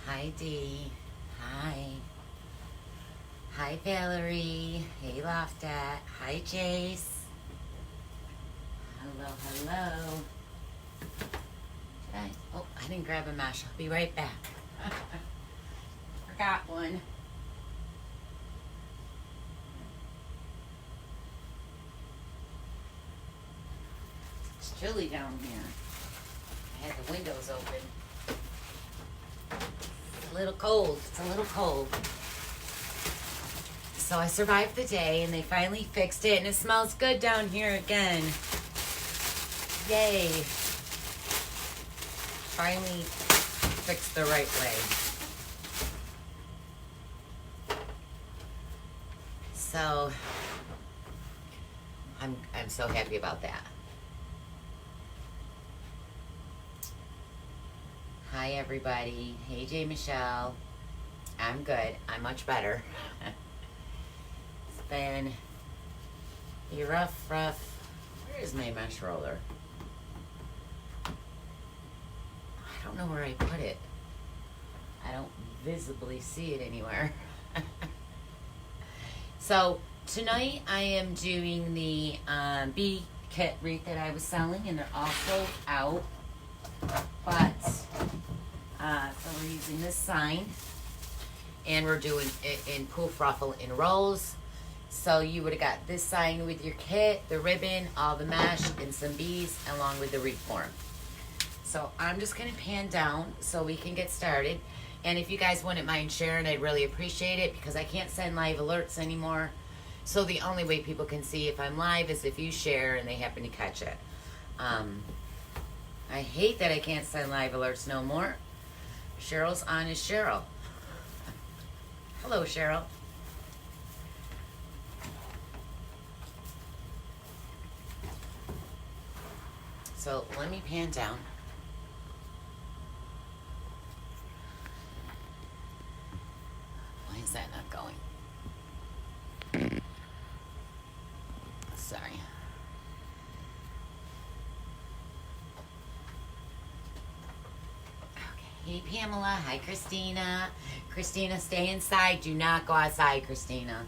Hi, Dee. Hi. Hi, Valerie. Hey, Loftat. Hi, Jace. Hello, hello. Oh, I didn't grab a mesh. I'll be right back. Forgot one. It's chilly down here. I had the windows open. It's a little cold. It's a little cold. So I survived the day and they finally fixed it and it smells good down here again. Yay. Finally fixed the right way. So I'm so happy about that. Hi everybody. Hey J Michelle. I'm good. I'm much better. It's been a rough. Where is my mesh roller? I don't know where I put it. I don't visibly see it anywhere. So tonight I am doing the bee kit wreath that I was selling, and they're all sold out. But so we're using this sign, and we're doing it in poof ruffle in rolls. So you would have got this sign with your kit, the ribbon, all the mesh, and some bees, along with the wreath form. So I'm just going to pan down so we can get started. And if you guys wouldn't mind sharing, I'd really appreciate it, because I can't send live alerts anymore. So the only way people can see if I'm live is if you share and they happen to catch it. I hate that I can't send live alerts no more. Cheryl's on as Cheryl. Hello, Cheryl. So let me pan down. Why is that not going? Sorry. Hey, Pamela. Hi, Christina. Christina, stay inside. Do not go outside, Christina.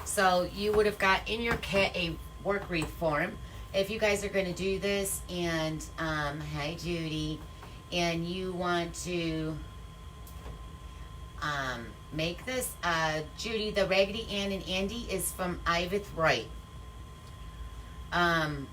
So you would have got in your kit a work wreath form. If you guys are going to do this, and hi, Judy, and you want to make this, Judy, the Raggedy Ann and Andy is from Iveth Wright. And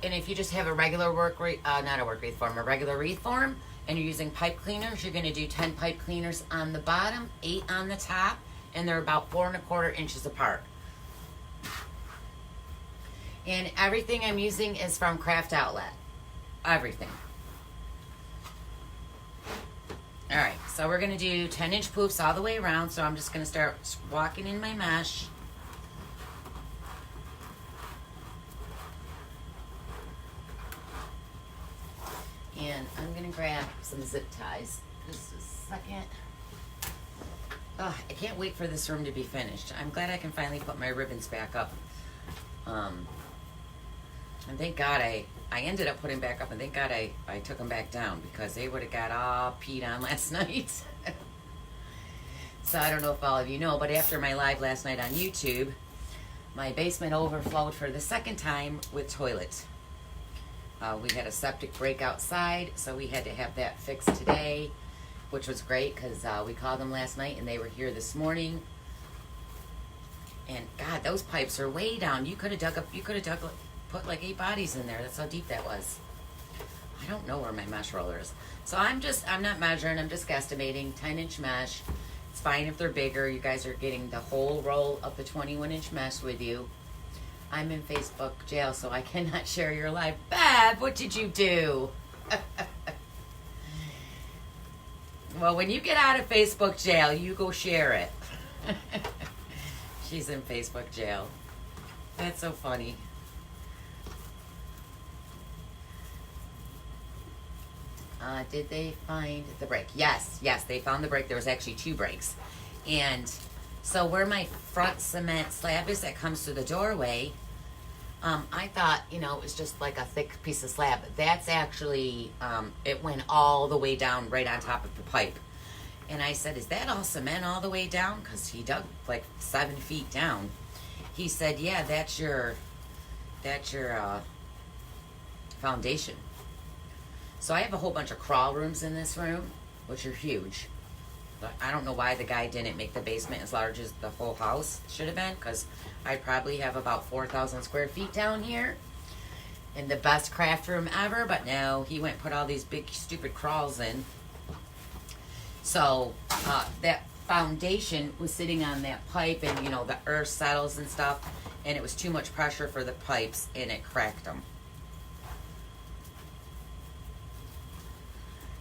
if you just have a regular not a work wreath form, a regular wreath form, and you're using pipe cleaners, you're going to do 10 pipe cleaners on the bottom, 8 on the top, and they're about 4 1/4 inches apart. And everything I'm using is from Craft Outlet. Everything. All right, so we're going to do 10-inch poofs all the way around. So I'm just going to start walking in my mesh. And I'm going to grab some zip ties. Just a second. Oh, I can't wait for this room to be finished. I'm glad I can finally put my ribbons back up. And thank God I ended up putting back up, and thank God I took them back down, because they would have got all peed on last night. So I don't know if all of you know, but after my live last night on YouTube, my basement overflowed for the second time with toilets. We had a septic break outside, so we had to have that fixed today, which was great, because we called them last night and they were here this morning. And God, those pipes are way down. You could have put like 8 bodies in there. That's how deep that was. I don't know where my mesh roller is. So I'm not measuring, I'm just guesstimating. 10-inch mesh. It's fine if they're bigger. You guys are getting the whole roll of the 21-inch mesh with you. I'm in Facebook jail, so I cannot share your live. Bab, what did you do? Well, when you get out of Facebook jail, you go share it. She's in Facebook jail. That's so funny. Did they find the break? Yes, they found the break. There was actually 2 breaks. And so where my front cement slab is that comes to the doorway, I thought, you know, it was just like a thick piece of slab. That's actually, it went all the way down right on top of the pipe. And I said, is that all cement all the way down? Because he dug like 7 feet down. He said, yeah, that's your foundation. So I have a whole bunch of crawl rooms in this room, which are huge. But I don't know why the guy didn't make the basement as large as the whole house should have been, because I probably have about 4,000 square feet down here. And the best craft room ever, but no, he went and put all these big stupid crawls in. So that foundation was sitting on that pipe, and you know, the earth settles and stuff, and it was too much pressure for the pipes, and it cracked them.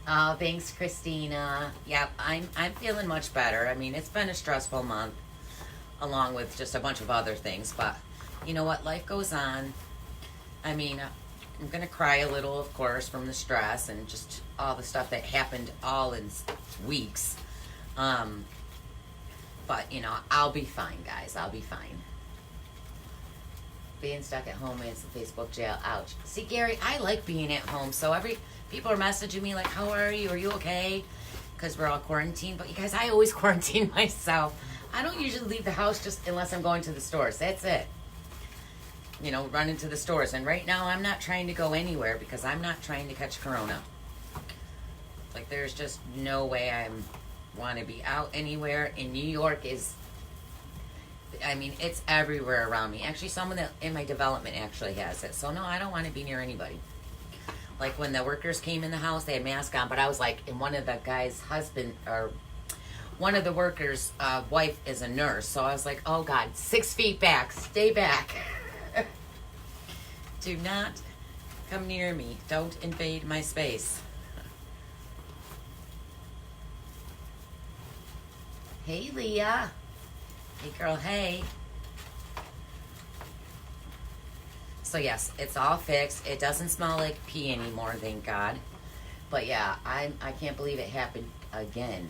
Oh, thanks, Christina. Yep, I'm feeling much better. I mean, it's been a stressful month, along with just a bunch of other things, but you know what? Life goes on. I mean, I'm gonna cry a little, of course, from the stress and just all the stuff that happened all in weeks. But you know, I'll be fine, guys. I'll be fine. Being stuck at home is the Facebook jail. Ouch. See, Gary, I like being at home. So people are messaging me like, how are you? Are you okay? Because we're all quarantined. But you guys, I always quarantine myself. I don't usually leave the house just unless I'm going to the stores. That's it. You know, run into the stores. And right now, I'm not trying to go anywhere because I'm not trying to catch corona. Like, there's just no way I want to be out anywhere. And New York is, I mean, it's everywhere around me. Actually, someone that in my development actually has it. So, no, I don't want to be near anybody. Like, when the workers came in the house, they had masks on. But I was like, and one of the guy's husband, or one of the workers' wife is a nurse. So I was like, oh, God, 6 feet back. Stay back. Do not come near me. Don't invade my space. Hey, Leah. Hey, girl, hey. So, yes, it's all fixed. It doesn't smell like pee anymore, thank God. But, yeah, I can't believe it happened again.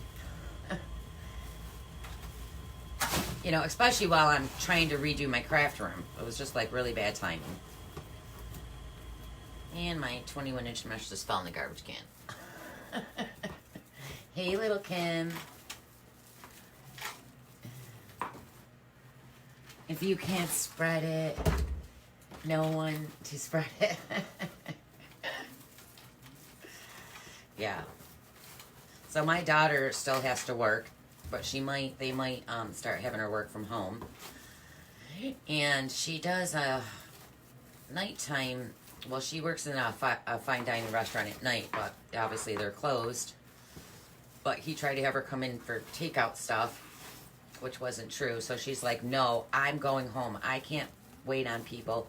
You know, especially while I'm trying to redo my craft room. It was just, like, really bad timing. And my 21-inch mesh just fell in the garbage can. Hey, little Kim. If you can't spread it, no one to spread it. Yeah. So my daughter still has to work, but they might start having her work from home. And she does a nighttime. Well, she works in a fine dining restaurant at night, but obviously they're closed. But he tried to have her come in for takeout stuff, which wasn't true. So she's like, no, I'm going home. I can't wait on people.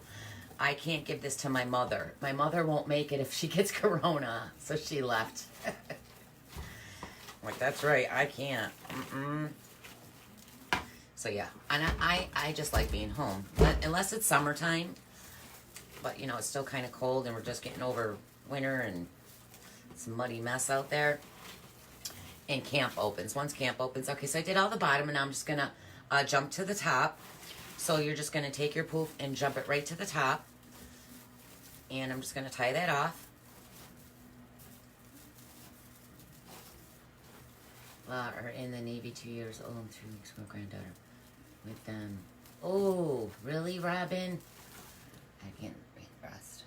I can't give this to my mother. My mother won't make it if she gets corona. So she left. I'm like, that's right. I can't. So yeah, and I just like being home. But unless it's summertime. But, you know, it's still kind of cold, and we're just getting over winter, and it's a muddy mess out there. And camp opens. Once camp opens, okay, so I did all the bottom, and now I'm just going to jump to the top. So you're just going to take your poof and jump it right to the top. And I'm just going to tie that off. Are in the Navy 2 years old and 3 weeks ago, granddaughter with them. Oh, really, Robin? I can't read the rest.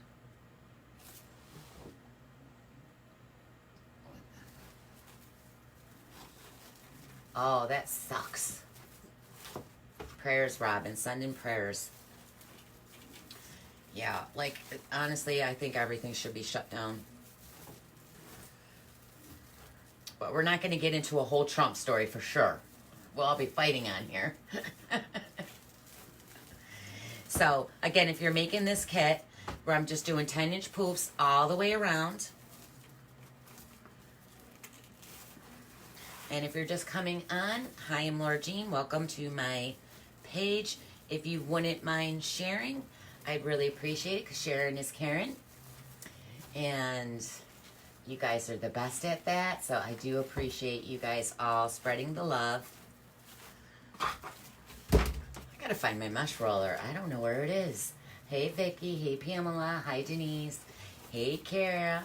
Oh, that sucks. Prayers, Robin. Send in prayers. Yeah, like, honestly, I think everything should be shut down. But we're not going to get into a whole Trump story for sure. We'll all be fighting on here. So, again, if you're making this kit, where I'm just doing 10-inch poofs all the way around. And if you're just coming on, hi, I'm Laura Jean. Welcome to my page. If you wouldn't mind sharing, I'd really appreciate it, because sharing is caring. And you guys are the best at that, so I do appreciate you guys all spreading the love. I gotta find my mesh roller. I don't know where it is. Hey, Vicky. Hey, Pamela. Hi, Denise. Hey, Kara.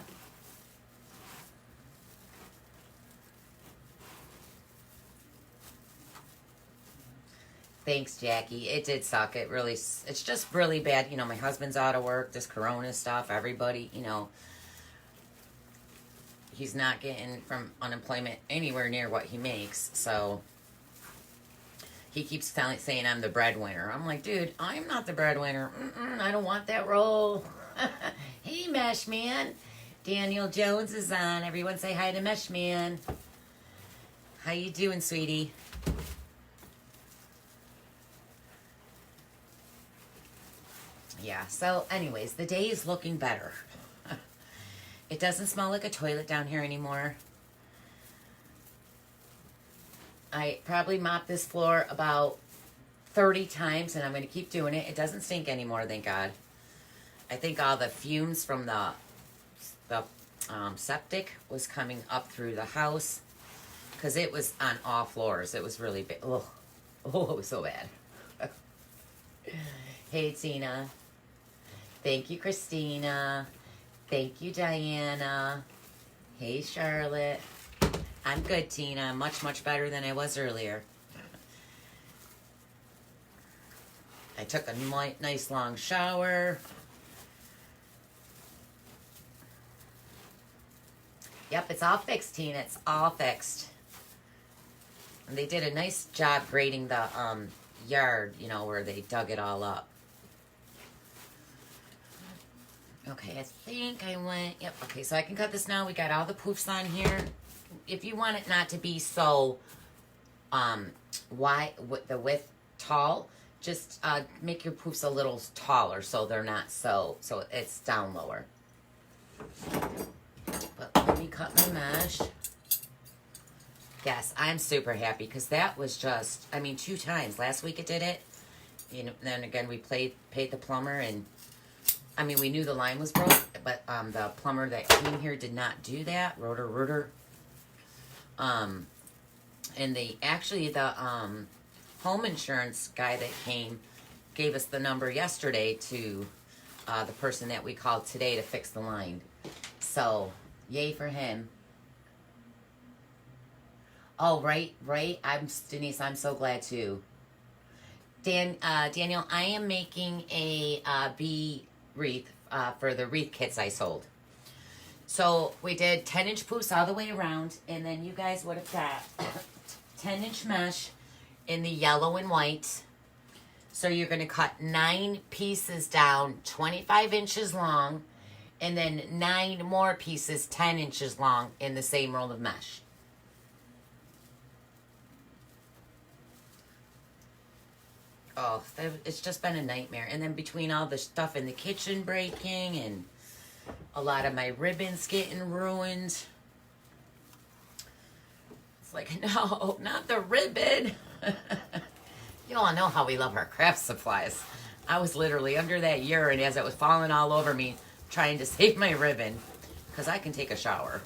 Thanks, Jackie. It did suck. It's just really bad. You know, my husband's out of work, this corona stuff, everybody, you know, he's not getting from unemployment anywhere near what he makes. So he keeps saying I'm the breadwinner. I'm like, dude, I'm not the breadwinner. I don't want that role. Hey, Mesh Man. Daniel Jones is on. Everyone say hi to Mesh Man. How you doing, sweetie? Yeah, so anyways, the day is looking better. It doesn't smell like a toilet down here anymore. I probably mopped this floor about 30 times, and I'm going to keep doing it. It doesn't stink anymore, thank God. I think all the fumes from the septic was coming up through the house, because it was on all floors. It was really bad. Oh, it was so bad. Hey, Tina. Thank you, Christina. Thank you, Diana. Hey, Charlotte. I'm good, Tina. Much, much better than I was earlier. I took a nice long shower. Yep, it's all fixed, Tina. It's all fixed. And they did a nice job grading the yard, you know, where they dug it all up. Okay, I think I went, yep, okay, so I can cut this now. We got all the poofs on here. If you want it not to be so, wide, with the width tall, just make your poofs a little taller so they're not so it's down lower. But let me cut my mesh. Yes, I'm super happy because that was just, I mean, 2 times. Last week it did it. You know, then again, we paid the plumber, and I mean, we knew the line was broke, but the plumber that came here did not do that. Rooter. And the home insurance guy that came gave us the number yesterday to the person that we called today to fix the line. So, yay for him. Oh, right. Denise, I'm so glad too. Daniel, I am making a bee wreath for the wreath kits I sold. So we did 10-inch poofs all the way around, and then you guys would have got 10-inch mesh in the yellow and white. So you're going to cut 9 pieces down 25 inches long, and then 9 more pieces 10 inches long in the same roll of mesh. Oh, it's just been a nightmare. And then between all the stuff in the kitchen breaking and a lot of my ribbons getting ruined. It's like, no, not the ribbon. You all know how we love our craft supplies. I was literally under that urine as it was falling all over me trying to save my ribbon because I can take a shower.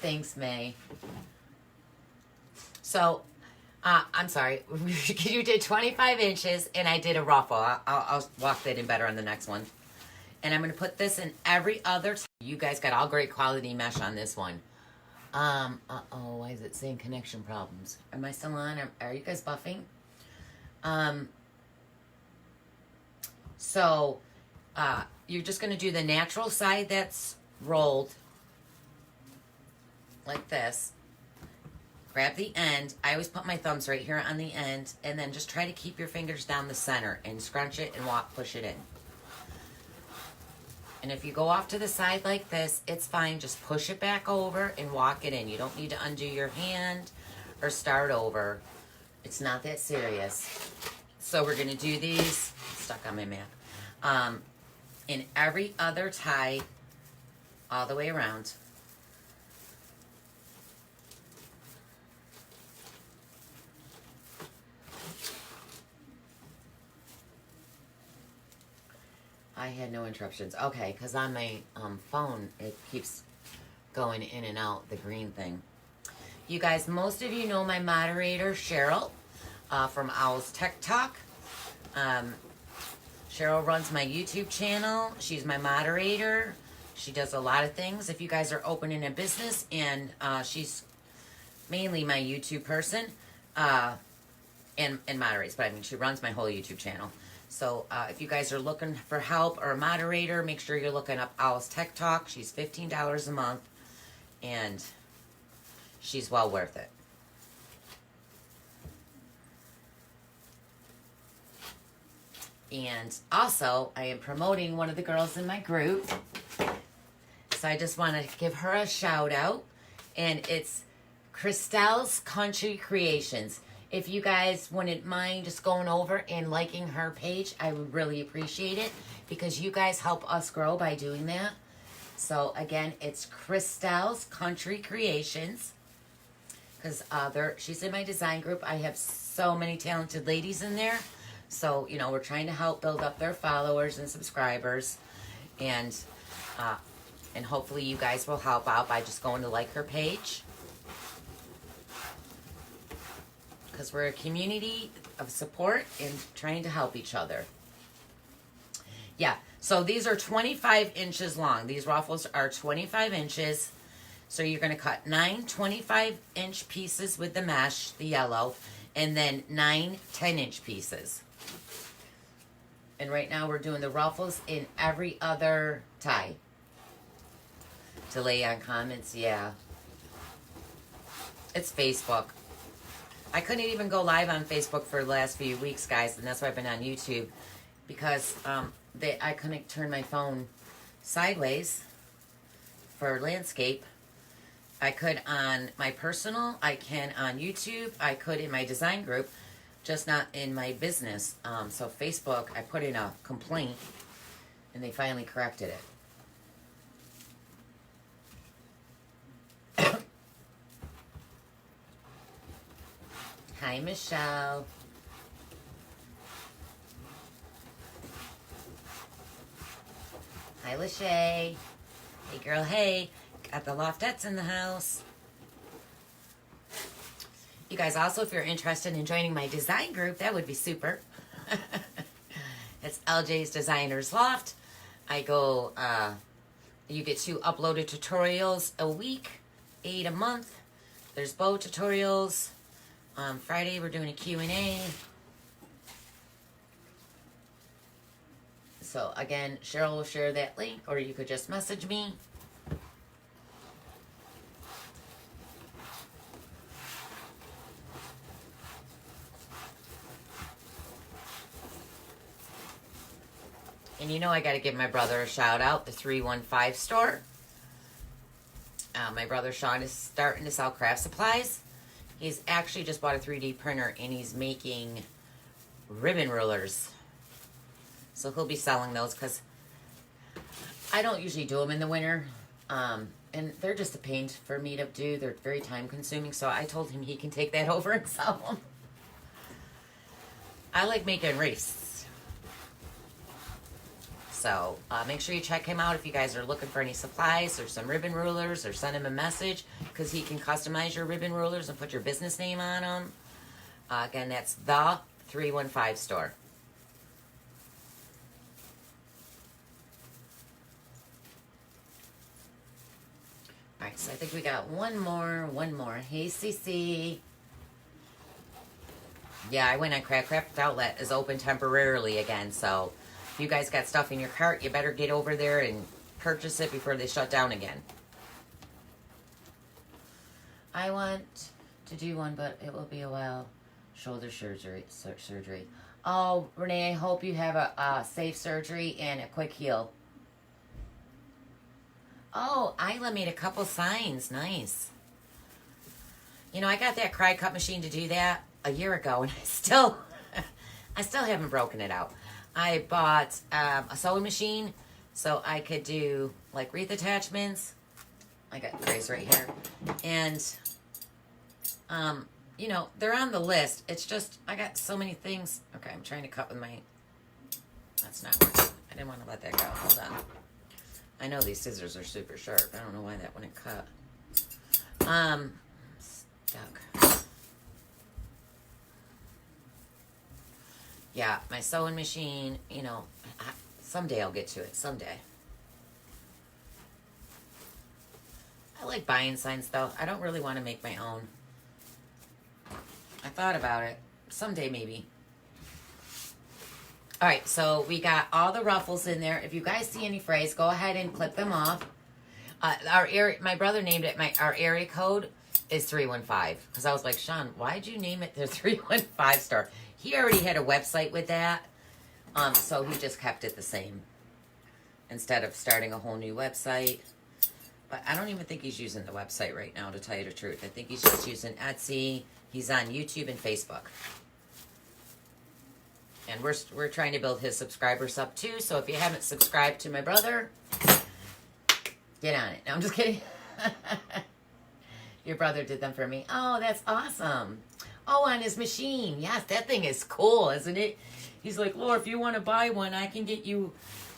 Thanks, May. So, I'm sorry. You did 25 inches, and I did a ruffle. I'll walk that in better on the next one. And I'm going to put this in every other... You guys got all great quality mesh on this one. Why is it saying connection problems? Am I still on? Are you guys buffing? So, you're just going to do the natural side that's rolled like this. Grab the end. I always put my thumbs right here on the end, and then just try to keep your fingers down the center and scrunch it and push it in. And if you go off to the side like this, it's fine. Just push it back over and walk it in. You don't need to undo your hand or start over. It's not that serious. So we're going to do these, stuck on my mat, in every other tie all the way around. I had no interruptions. Okay, because on my phone, it keeps going in and out, the green thing. You guys, most of you know my moderator, Cheryl. from Owl's Tech Talk. Cheryl runs my YouTube channel. She's my moderator. She does a lot of things. If you guys are opening a business, and she's mainly my YouTube person, and moderates, but I mean, she runs my whole YouTube channel. So if you guys are looking for help or a moderator, make sure you're looking up Owl's Tech Talk. She's $15 a month, and she's well worth it. And also, I am promoting one of the girls in my group. So I just want to give her a shout out. And it's Christelle's Country Creations. If you guys wouldn't mind just going over and liking her page, I would really appreciate it, because you guys help us grow by doing that. So again, it's Christelle's Country Creations, because she's in my design group. I have so many talented ladies in there. So, you know, we're trying to help build up their followers and subscribers. And hopefully you guys will help out by just going to like her page. Because we're a community of support and trying to help each other. Yeah, so these are 25 inches long. These ruffles are 25 inches. So you're going to cut 9 25-inch pieces with the mesh, the yellow, and then 9 10-inch pieces. And right now we're doing the ruffles in every other tie. Delay on comments, yeah. It's Facebook. I couldn't even go live on Facebook for the last few weeks, guys, and that's why I've been on YouTube. Because I couldn't turn my phone sideways for landscape. I could on my personal, I can on YouTube, I could in my design group, just not in my business. So Facebook, I put in a complaint, and they finally corrected it. Hi, Michelle. Hi, Lachey. Hey, girl, hey. Got the Loftettes in the house. You guys also, if you're interested in joining my design group, that would be super. It's LJ's Designers Loft. I go, you get 2 uploaded tutorials a week, 8 a month. There's bow tutorials. Friday, we're doing a Q&A. So, again, Cheryl will share that link, or you could just message me. And you know I got to give my brother a shout out, the 315 store. My brother Sean is starting to sell craft supplies. He's actually just bought a 3D printer, and he's making ribbon rulers. So he'll be selling those, because I don't usually do them in the winter. And they're just a pain for me to do. They're very time consuming. So I told him he can take that over and sell them. I like making wreaths. So make sure you check him out if you guys are looking for any supplies or some ribbon rulers, or send him a message, because he can customize your ribbon rulers and put your business name on them. Again, that's the 315 store. All right, so I think we got one more. Hey, CC. Yeah, I went on Craft Outlet is open temporarily again, so if you guys got stuff in your cart, you better get over there and purchase it before they shut down again. I want to do one, but it will be a while. Shoulder surgery. Oh, Renee, I hope you have a safe surgery and a quick heal. Oh, Isla made a couple signs. Nice. You know, I got that cry cut machine to do that a year ago, and I still haven't broken it out. I bought a sewing machine so I could do like wreath attachments. I got trays right here. And, you know, they're on the list. It's just, I got so many things. Okay, I'm trying to cut with my, that's not working. I didn't want to let that go. Hold on. I know these scissors are super sharp. I don't know why that wouldn't cut. Stuck. yeah, my sewing machine, you know, someday I'll get to it. Someday. I like buying signs, though. I don't really want to make my own. I thought about it. Someday, maybe. All right, so we got all the ruffles in there. If you guys see any frays, go ahead and clip them off. My brother named it, our area code is 315. Because I was like, Sean, why'd you name it the 315 store? He already had a website with that. So he just kept it the same. Instead of starting a whole new website. But I don't even think he's using the website right now, to tell you the truth. I think he's just using Etsy. He's on YouTube and Facebook. And we're trying to build his subscribers up too. So if you haven't subscribed to my brother, get on it. No, I'm just kidding. Your brother did them for me. Oh, that's awesome. Oh, on his machine. Yes, that thing is cool, isn't it? He's like, Laura, if you want to buy one, I can get you,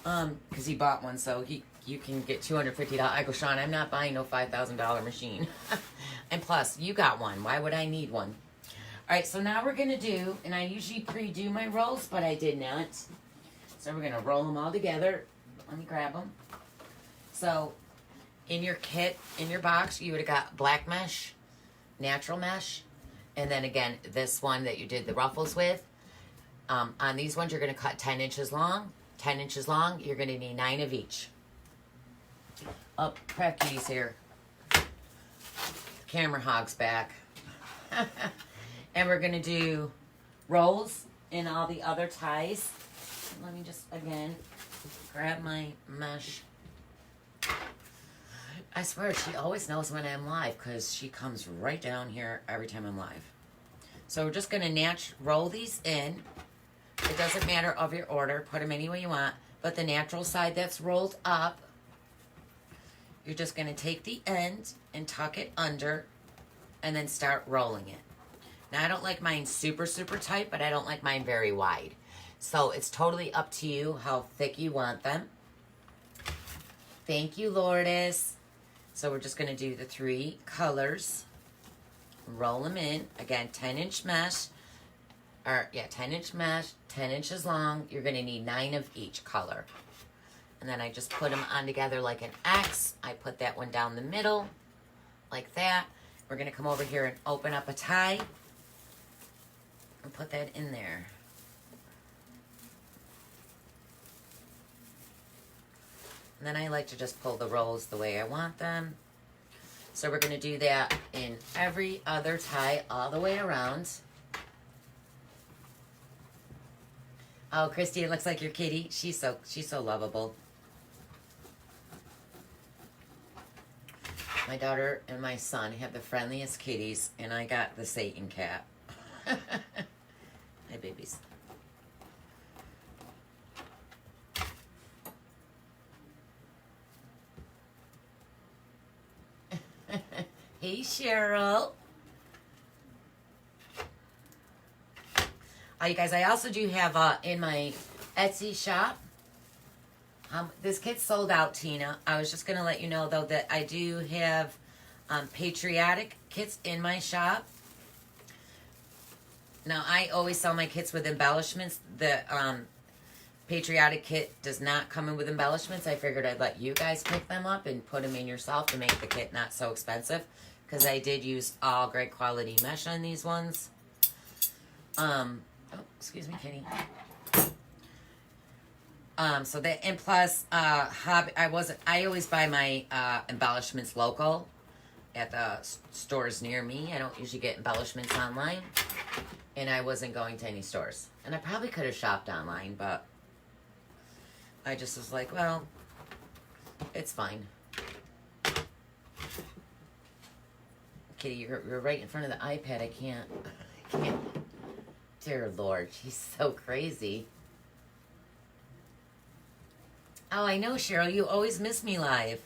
because he bought one, so you can get $250. I go, Sean, I'm not buying no $5,000 machine. And plus, you got one. Why would I need one? All right, so now we're going to do, and I usually pre-do my rolls, but I did not. So we're going to roll them all together. Let me grab them. So in your kit, in your box, you would have got black mesh, natural mesh, and then again, this one that you did the ruffles with. On these ones, you're going to cut 10 inches long. 10 inches long, you're going to need 9 of each. Oh, Crafty's here. Camera hog's back. And we're going to do rolls in all the other ties. Let me just, again, grab my mesh. I swear, she always knows when I'm live because she comes right down here every time I'm live. So we're just going to roll these in. It doesn't matter of your order. Put them any way you want. But the natural side that's rolled up, you're just going to take the end and tuck it under and then start rolling it. Now, I don't like mine super, super tight, but I don't like mine very wide. So it's totally up to you how thick you want them. Thank you, Lourdes. So we're just going to do the 3 colors. Roll them in. Again, 10-inch mesh. 10-inch mesh, 10 inches long. You're going to need 9 of each color. And then I just put them on together like an X. I put that one down the middle, like that. We're going to come over here and open up a tie. And put that in there. And then I like to just pull the rolls the way I want them. So we're going to do that in every other tie all the way around. Oh, Christy, it looks like your kitty. She's so lovable. My daughter and my son have the friendliest kitties, and I got the Satan cat. Hi, babies. Hey, Cheryl. You guys, I also do have in my Etsy shop. This kit sold out, Tina. I was just going to let you know, though, that I do have patriotic kits in my shop. Now, I always sell my kits with embellishments. The patriotic kit does not come in with embellishments. I figured I'd let you guys pick them up and put them in yourself to make the kit not so expensive. Because I did use all great quality mesh on these ones. Oh, excuse me, Kitty. So that, and plus, I always buy my embellishments local at the stores near me. I don't usually get embellishments online. And I wasn't going to any stores. And I probably could have shopped online, but I just was like, well, it's fine. Kitty, you're right in front of the iPad. I can't. Dear Lord, she's so crazy. Oh, I know, Cheryl. You always miss me live.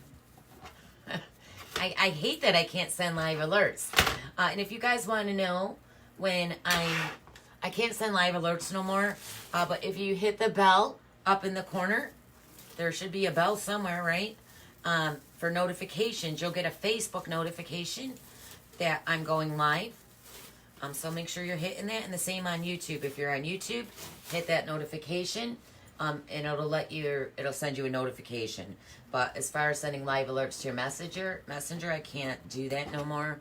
I hate that I can't send live alerts. And if you guys want to know when I can't send live alerts no more, but if you hit the bell up in the corner, there should be a bell somewhere, right? For notifications, you'll get a Facebook notification that I'm going live. So make sure you're hitting that, and the same on YouTube. If you're on YouTube, hit that notification, and it'll send you a notification. But as far as sending live alerts to your messenger, I can't do that no more,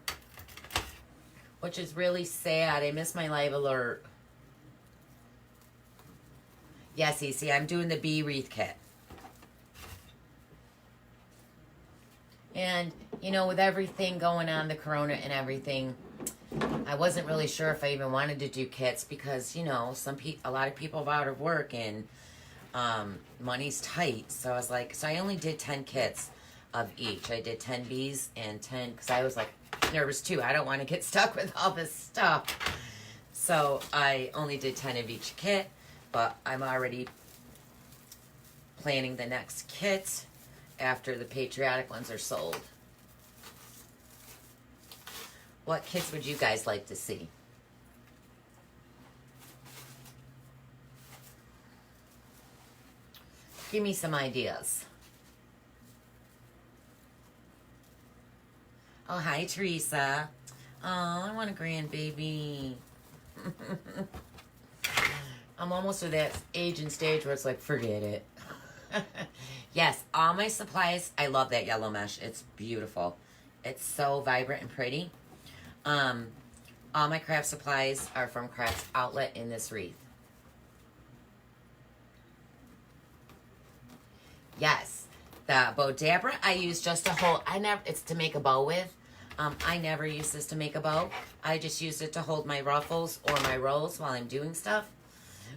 which is really sad. I miss my live alert. Yes, EC, I'm doing the bee wreath kit. And, you know, with everything going on, the corona and everything, I wasn't really sure if I even wanted to do kits because, you know, a lot of people are out of work and money's tight. So I was like, so I only did 10 kits of each. I did 10 bees and 10, because I was like nervous too. I don't want to get stuck with all this stuff. So I only did 10 of each kit, but I'm already planning the next kit after the patriotic ones are sold. What kits would you guys like to see? Give me some ideas. Oh, hi, Teresa. Oh, I want a grandbaby. I'm almost to that age and stage where it's like, forget it. Yes, all my supplies, I love that yellow mesh. It's beautiful. It's so vibrant and pretty. All my craft supplies are from Craft Outlet in this wreath. Yes, the Bodabra I use just to hold. It's to make a bow with. I never use this to make a bow. I just use it to hold my ruffles or my rolls while I'm doing stuff.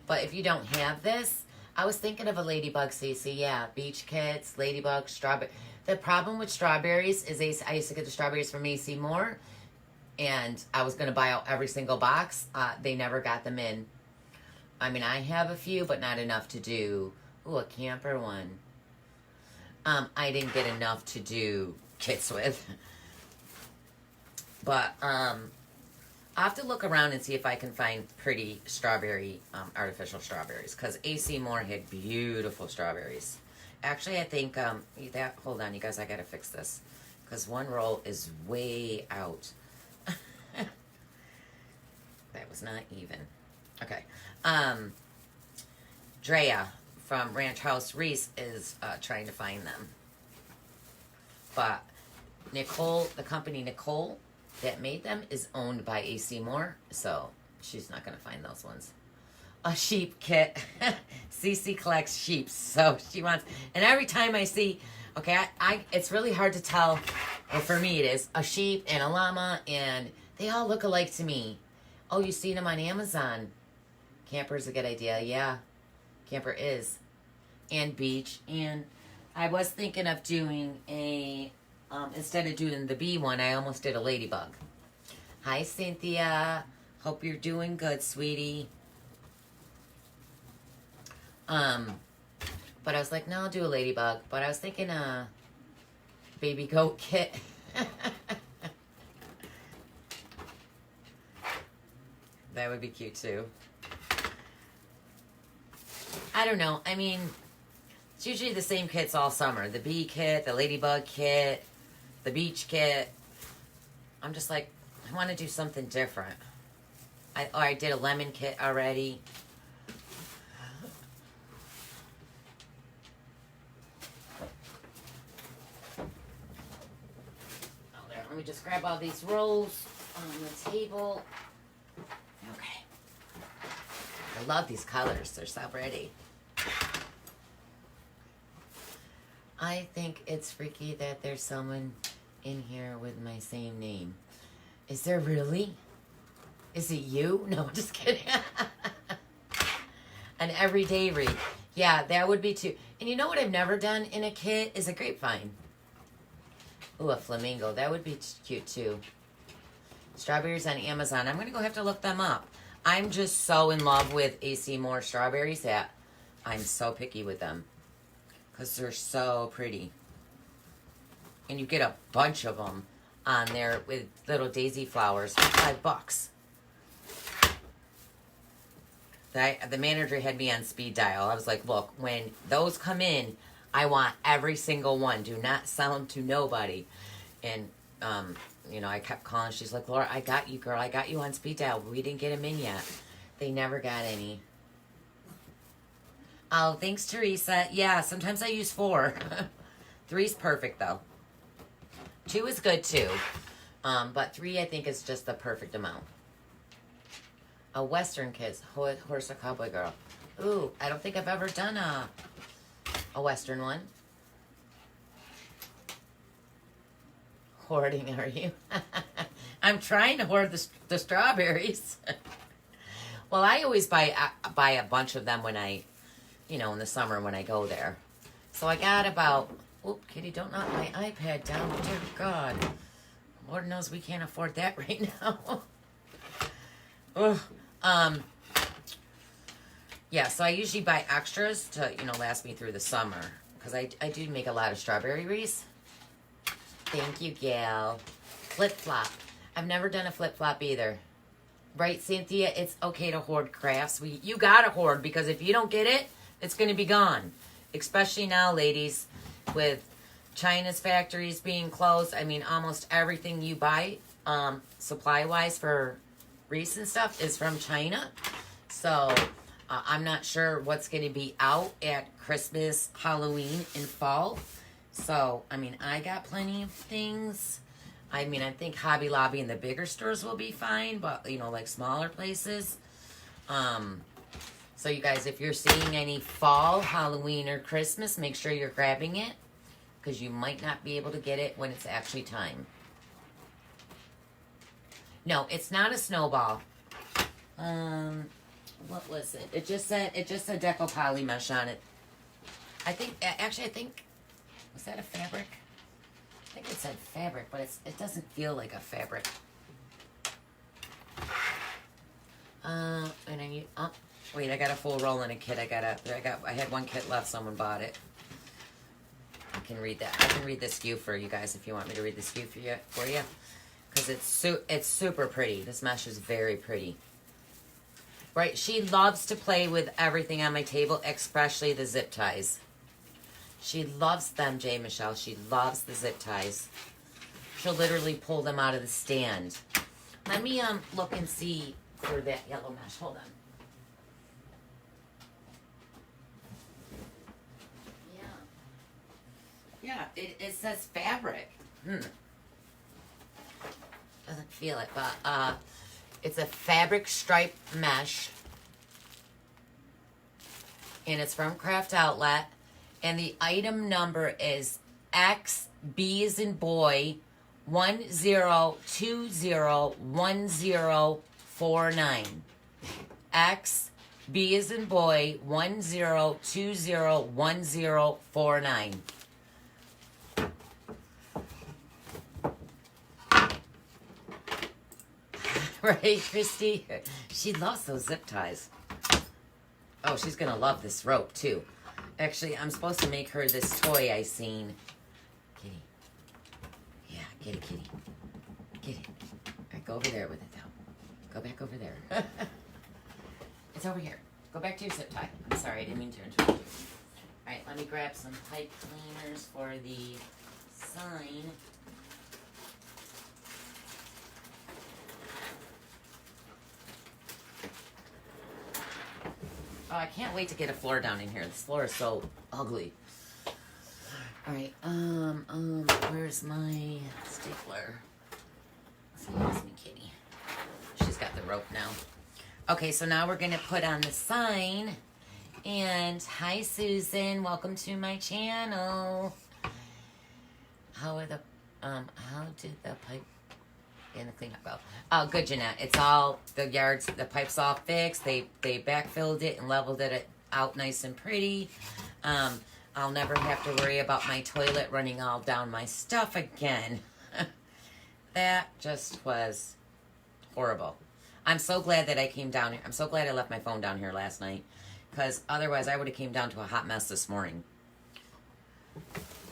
But if you don't have this, I was thinking of a ladybug, Cece. Yeah, beach kits, ladybug, strawberry. The problem with strawberries is I used to get the strawberries from AC Moore, and I was going to buy out every single box. They never got them in. I mean, I have a few, but not enough to do. Ooh, a camper one. I didn't get enough to do kits with. But I'll have to look around and see if I can find pretty strawberry, artificial strawberries. Because AC Moore had beautiful strawberries. Actually, I think, hold on, you guys, I got to fix this. Because one roll is way out. That was not even. Okay. Drea from Ranch House Reese is trying to find them. But Nicole, the company Nicole that made them is owned by AC Moore, so she's not going to find those ones. A sheep kit. Cece collects sheep, so she wants, and every time I see, okay, it's really hard to tell, well, for me it is, a sheep and a llama, and they all look alike to me. Oh, you've seen them on Amazon. Camper's a good idea, yeah. Camper is. And beach. And I was thinking of doing a, instead of doing the bee one, I almost did a ladybug. Hi, Cynthia. Hope you're doing good, sweetie. But I was like, no, I'll do a ladybug. But I was thinking a baby goat kit. That would be cute, too. I don't know. I mean, it's usually the same kits all summer. The bee kit, the ladybug kit, the beach kit. I'm just like, I want to do something different. I did a lemon kit already. Oh, there. Let me just grab all these rolls on the table. Okay. I love these colors. They're so pretty. I think it's freaky that there's someone in here with my same name. Is there really? Is it you? No, just kidding. An everyday wreath. Yeah, that would be too. And you know what I've never done in a kit is a grapevine. Ooh, a flamingo. That would be cute too. Strawberries on Amazon. I'm going to go have to look them up. I'm just so in love with AC Moore strawberries that I'm so picky with them. Because they're so pretty. And you get a bunch of them on there with little daisy flowers for $5. The manager had me on speed dial. I was like, look, when those come in, I want every single one. Do not sell them to nobody. And you know, I kept calling. She's like, Laura, I got you, girl. I got you on speed dial. We didn't get them in yet. They never got any. Oh, thanks, Teresa. Yeah, sometimes I use 4. 3's perfect, though. 2 is good, too. But 3, I think, is just the perfect amount. A Western Kids, Horse or Cowboy Girl. Ooh, I don't think I've ever done a Western one. Hoarding, are you? I'm trying to hoard the strawberries. Well, I always buy a bunch of them when I, you know, in the summer when I go there. So I got about, oop, Kitty, don't knock my iPad down. Dear God. Lord knows we can't afford that right now. Ugh. Yeah, so I usually buy extras to, you know, last me through the summer. Because I do make a lot of strawberry wreaths. Thank you, gal. Flip-flop. I've never done a flip-flop either. Right, Cynthia? It's okay to hoard crafts. You gotta hoard, because if you don't get it, it's going to be gone. Especially now, ladies, with China's factories being closed. I mean, almost everything you buy, supply-wise for wreaths and stuff, is from China. So, I'm not sure what's going to be out at Christmas, Halloween, and fall. So, I mean, I got plenty of things. I mean, I think Hobby Lobby and the bigger stores will be fine, but, you know, like smaller places. So, you guys, if you're seeing any fall, Halloween, or Christmas, make sure you're grabbing it, because you might not be able to get it when it's actually time. No, it's not a snowball. What was it? It just said Décor poly mesh on it. I think, was that a fabric? I think it said fabric, but it doesn't feel like a fabric. And wait, I got a full roll in a kit. I had one kit left. Someone bought it. I can read that. I can read the SKU for you guys if you want me to read the SKU for you, because it's super pretty. This mesh is very pretty. Right, she loves to play with everything on my table, especially the zip ties. She loves them, J. Michelle. She loves the zip ties. She'll literally pull them out of the stand. Let me look and see for that yellow mesh. Hold on. Yeah, it says fabric. Doesn't feel it, but it's a fabric stripe mesh. And it's from Craft Outlet. And the item number is XB as in boy 10201049. XB as in boy 10201049. Right, Christy? She loves those zip ties. Oh, she's going to love this rope, too. Actually, I'm supposed to make her this toy I seen. Kitty. Yeah, get it, Kitty. Get it. All right, go over there with it, though. Go back over there. It's over here. Go back to your zip tie. I'm sorry, I didn't mean to interrupt you. All right, let me grab some pipe cleaners for the sign. Oh, I can't wait to get a floor down in here. This floor is so ugly. All right, where's my stapler? Excuse me, Kitty. She's got the rope now. Okay, so now we're gonna put on the sign. And hi, Susan. Welcome to my channel. How did the pipe and the cleanup go? Oh, good, Jeanette. It's all, the pipe's all fixed. They backfilled it and leveled it out nice and pretty. I'll never have to worry about my toilet running all down my stuff again. That just was horrible. I'm so glad that I came down here. I'm so glad I left my phone down here last night, because otherwise I would have came down to a hot mess this morning.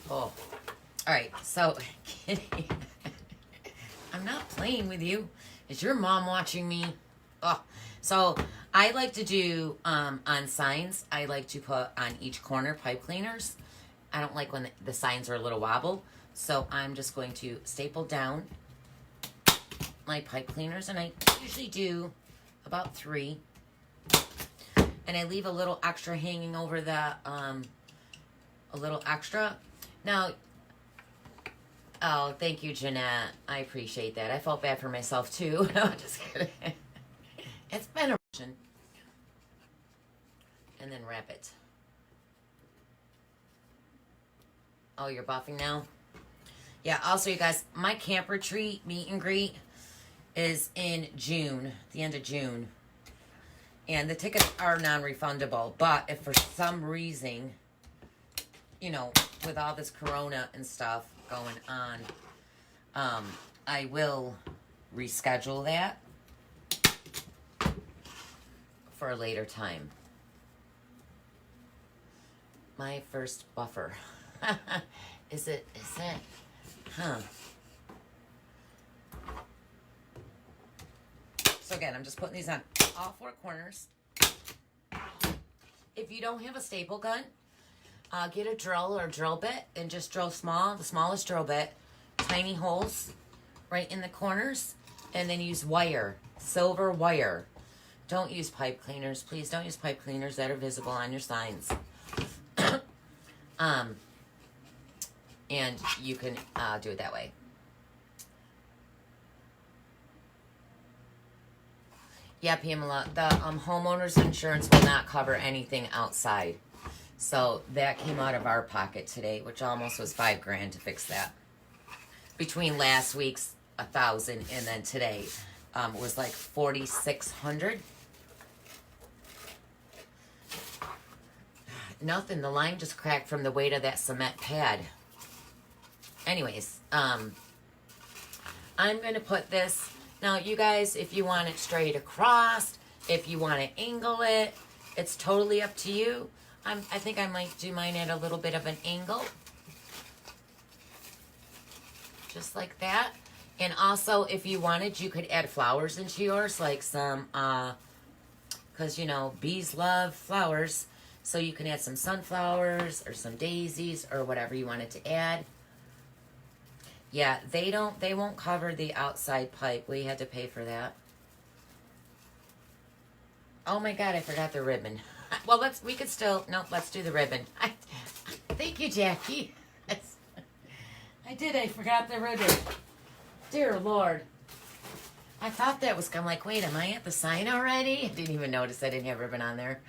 Oh. All right, so, Kitty, I'm not playing with you. Is your mom watching me? Oh, so I like to do, on signs, I like to put on each corner pipe cleaners. I don't like when the signs are a little wobble. So I'm just going to staple down my pipe cleaners, and I usually do about 3. And I leave a little extra hanging over the, a little extra. Now, oh, thank you, Jeanette. I appreciate that. I felt bad for myself, too. No, just kidding. It's been a... And then wrap it. Oh, you're buffing now? Yeah, also, you guys, my camp retreat meet and greet is in June, the end of June. And the tickets are non-refundable. But if for some reason, you know, with all this corona and stuff going on, I will reschedule that for a later time. My first buffer. Is it? Huh. So again, I'm just putting these on all 4 corners. If you don't have a staple gun, get a drill or a drill bit and just drill the smallest drill bit, tiny holes right in the corners, and then use wire, silver wire. Don't use pipe cleaners. Please don't use pipe cleaners that are visible on your signs. And you can do it that way. Yeah, Pamela, the homeowner's insurance will not cover anything outside. So that came out of our pocket today, which almost was $5,000 to fix that. Between last week's 1,000 and then today was like 4,600. Nothing. The line just cracked from the weight of that cement pad. Anyways, I'm going to put this... Now, you guys, if you want it straight across, if you want to angle it, it's totally up to you. I think I might do mine at a little bit of an angle. Just like that. And also, if you wanted, you could add flowers into yours, like some, because, you know, bees love flowers. So you can add some sunflowers or some daisies or whatever you wanted to add. Yeah, they won't cover the outside pipe. We had to pay for that. Oh my God, I forgot the ribbon. Well, let's do the ribbon. Thank you, Jackie. I forgot the ribbon. Dear Lord. I thought that was, I'm like, wait, am I at the sign already? I didn't even notice I didn't have ribbon on there.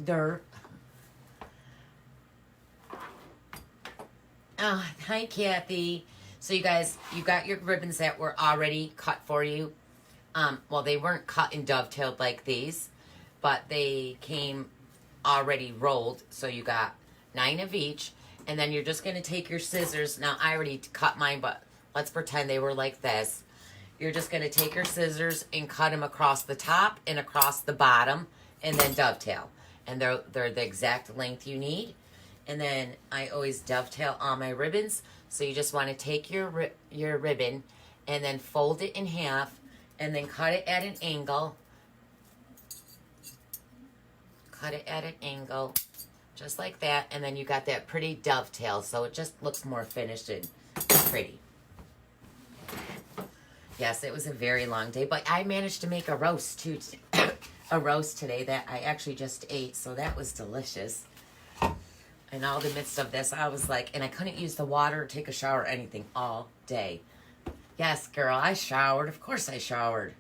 Dirt. Oh, hi, Kathy. So you guys, you got your ribbons that were already cut for you. Well, they weren't cut and dovetailed like these, but they came already rolled. So you got 9 of each. And then you're just going to take your scissors. Now, I already cut mine, but let's pretend they were like this. You're just going to take your scissors and cut them across the top and across the bottom and then dovetail. And they're the exact length you need. And then I always dovetail all my ribbons. So you just want to take your ribbon and then fold it in half and then cut it at an angle. Cut it at an angle, just like that. And then you got that pretty dovetail, so it just looks more finished and pretty. Yes, it was a very long day, but I managed to make a roast too. A roast today that I actually just ate, so that was delicious. In all the midst of this, I was like, and I couldn't use the water or take a shower or anything all day. Yes, girl, I showered. Of course I showered.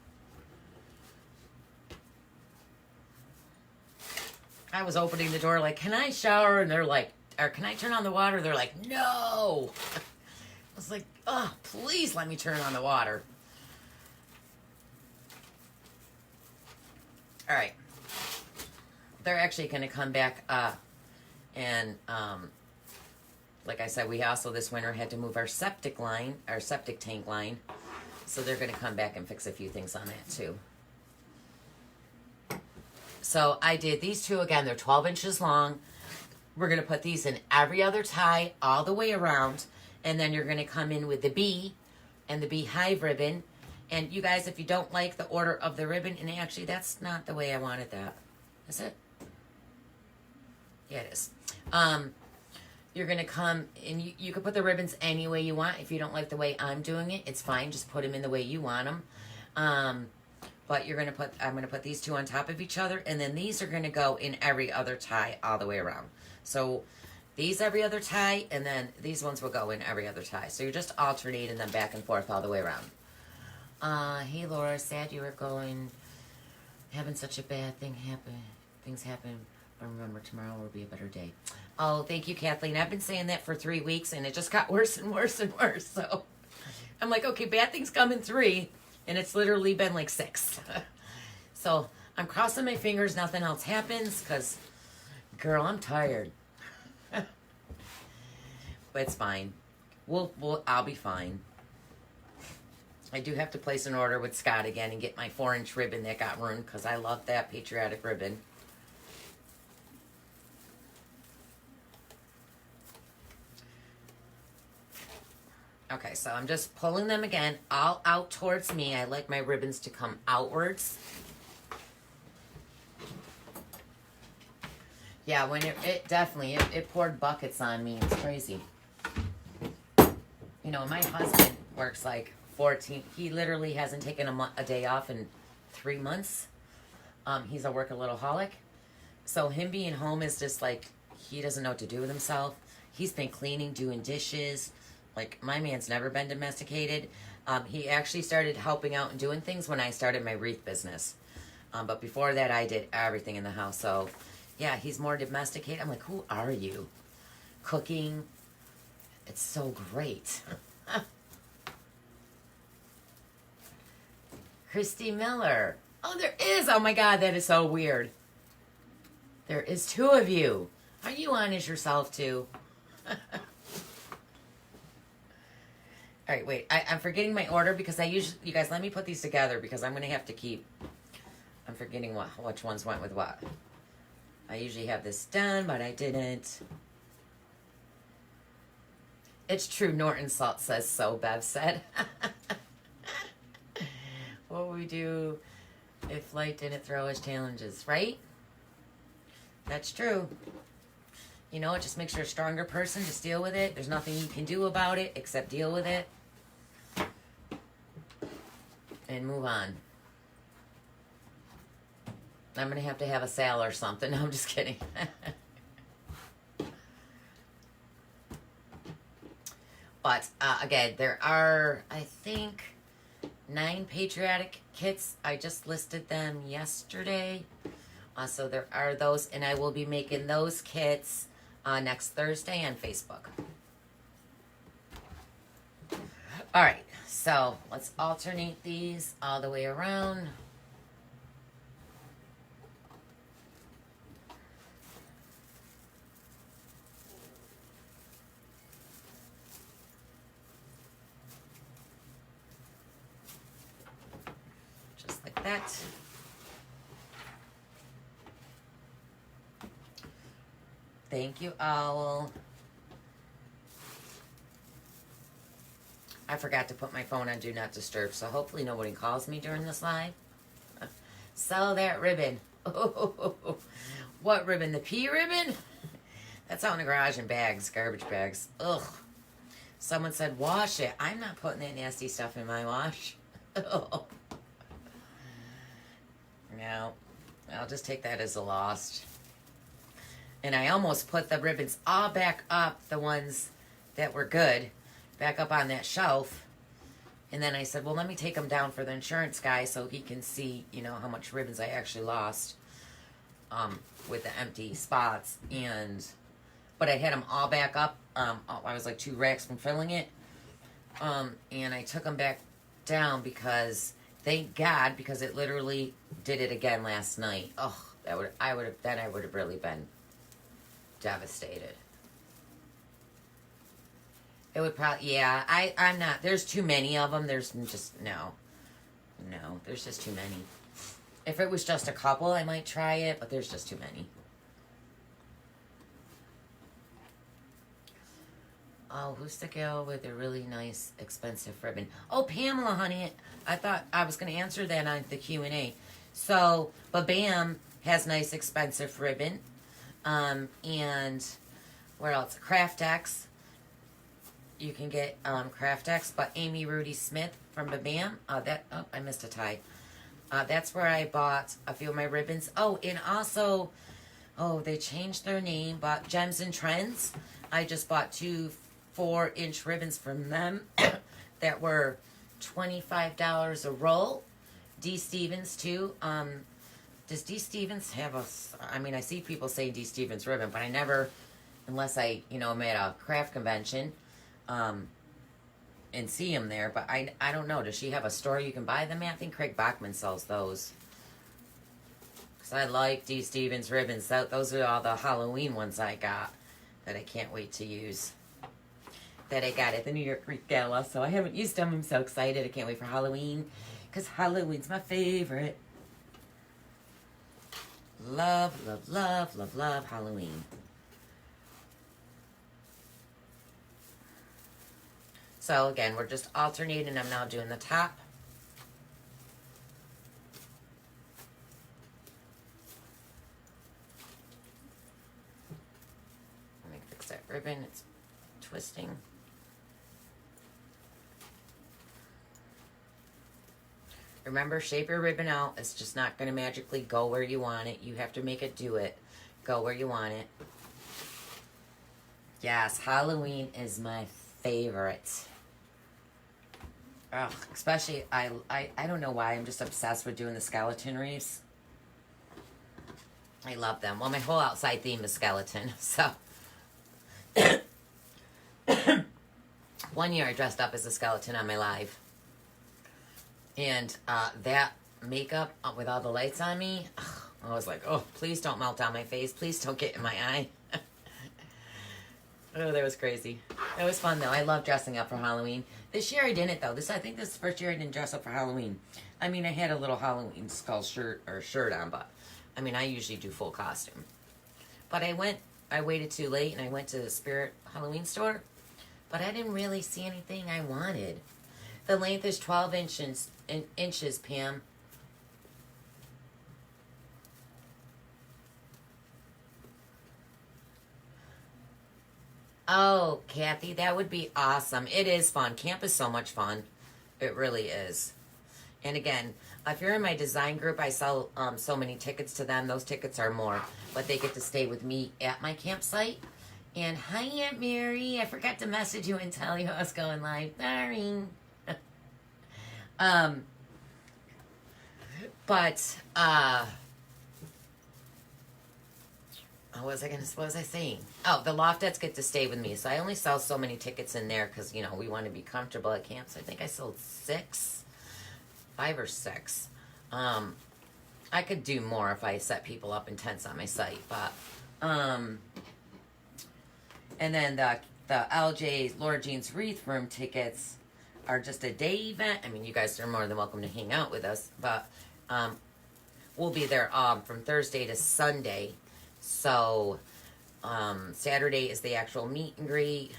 I was opening the door like, can I shower? And they're like, or can I turn on the water? They're like, no. I was like, oh, please let me turn on the water. All right. They're actually going to come back and like I said, we also this winter had to move our septic tank line. So they're going to come back and fix a few things on that too. So I did these two again. They're 12 inches long. We're going to put these in every other tie all the way around. And then you're going to come in with the bee and the beehive ribbon. And you guys, if you don't like the order of the ribbon, and actually that's not the way I wanted that. Is it? Yeah, it is. you're going to come, and you can put the ribbons any way you want. If you don't like the way I'm doing it, it's fine. Just put them in the way you want them. But I'm going to put these two on top of each other, and then these are going to go in every other tie all the way around. So these every other tie, and then these ones will go in every other tie. So you're just alternating them back and forth all the way around. Hey Laura, sad you were having such a bad thing happen. Things happen, but remember, tomorrow will be a better day. Oh, thank you, Kathleen. I've been saying that for 3 weeks, and it just got worse and worse and worse. So I'm like, okay, bad things come in 3, and it's literally been like 6. So I'm crossing my fingers nothing else happens, because, girl, I'm tired. But it's fine. I'll be fine. I do have to place an order with Scott again and get my 4-inch ribbon that got ruined, because I love that patriotic ribbon. Okay, so I'm just pulling them again all out towards me. I like my ribbons to come outwards. Yeah, when it definitely poured buckets on me. It's crazy. You know, my husband works like 14. He literally hasn't taken a day off in 3 months. He's a workaholic. So him being home is just like, he doesn't know what to do with himself. He's been cleaning, doing dishes. Like, my man's never been domesticated. He actually started helping out and doing things when I started my wreath business. But before that, I did everything in the house. So, yeah, he's more domesticated. I'm like, who are you? Cooking. It's so great. Christy Miller. Oh, there is. Oh, my God, that is so weird. There is 2 of you. Are you honest yourself, too? All right, wait. I'm forgetting my order because you guys, let me put these together because I'm going to have to keep, I'm forgetting which ones went with what. I usually have this done, but I didn't. It's true, Norton Salt says so, Bev said. What would we do if light didn't throw us challenges, right? That's true. You know, it just makes you a stronger person. Just deal with it. There's nothing you can do about it except deal with it. And move on. I'm going to have a sale or something. No, I'm just kidding. But, again, there are, I think, 9 patriotic kits. I just listed them yesterday. So there are those, and I will be making those kits next Thursday on Facebook. All right, so let's alternate these all the way around. Just like that. Thank you, Owl. I forgot to put my phone on Do Not Disturb, so hopefully nobody calls me during this live. Sell that ribbon. Oh, what ribbon? The pea ribbon? That's out in the garage in bags, garbage bags. Ugh. Someone said, wash it. I'm not putting that nasty stuff in my wash. No. I'll just take that as a lost. And I almost put the ribbons all back up, the ones that were good, back up on that shelf. And then I said, well, let me take them down for the insurance guy so he can see, you know, how much ribbons I actually lost with the empty spots. But I had them all back up. I was like 2 racks from filling it. And I took them back down because, thank God, because it literally did it again last night. Oh, I would have really been devastated. It would probably, yeah, I'm not, there's too many of them. There's just, no, there's just too many. If it was just a couple, I might try it, but there's just too many. Oh, who's the girl with a really nice, expensive ribbon? Oh, Pamela, honey. I thought I was going to answer that on the Q&A. So, but Bam has nice, expensive ribbon. And Where else? Craftex. You can get Craftex by Amy Rudy Smith from Babam. I missed a tie. That's where I bought a few of my ribbons. Oh, and also, they changed their name. Bought Gems and Trends. I just bought 2 4-inch ribbons from them that were $25 a roll. D. Stevens too. Does D. Stevens have I mean, I see people say D. Stevens ribbon, but I never, unless I, am at a craft convention, and see them there. But I don't know. Does she have a store you can buy them at? I think Craig Bachman sells those. Because I like D. Stevens ribbons. Those are all the Halloween ones I got that I can't wait to use. That I got at the New York Greek Gala. So I haven't used them. I'm so excited. I can't wait for Halloween. Because Halloween's my favorite. Love, love, love, love, love Halloween. So again, we're just alternating. I'm now doing the top. Let me fix that ribbon. It's twisting. Remember, shape your ribbon out. It's just not going to magically go where you want it. You have to make it do it. Go where you want it. Yes, Halloween is my favorite. Ugh, especially, I don't know why, I'm just obsessed with doing the skeleton wreaths. I love them. Well, my whole outside theme is skeleton, so. One year I dressed up as a skeleton on my live. And that makeup with all the lights on me, I was like, oh, please don't melt down my face. Please don't get in my eye. Oh, that was crazy. It was fun, though. I love dressing up for Halloween. This year I didn't, though. I think this is the first year I didn't dress up for Halloween. I mean, I had a little Halloween skull shirt on, but, I mean, I usually do full costume. But I waited too late, and I went to the Spirit Halloween store, but I didn't really see anything I wanted. The length is 12 inches, Pam. Oh, Kathy, that would be awesome. It is fun. Camp is so much fun. It really is. And again, if you're in my design group, I sell so many tickets to them. Those tickets are more, but they get to stay with me at my campsite. And hi, Aunt Mary. I forgot to message you and tell you I was going live. Sorry. What was I saying? Oh, the Loftettes get to stay with me. So I only sell so many tickets in there because, we want to be comfortable at camp. So I think I sold 5 or 6. I could do more if I set people up in tents on my site. But, and then the LJ's Laura Jean's Wreath Room tickets are just a day event. I mean, you guys are more than welcome to hang out with us. But we'll be there from Thursday to Sunday. So, Saturday is the actual meet and greet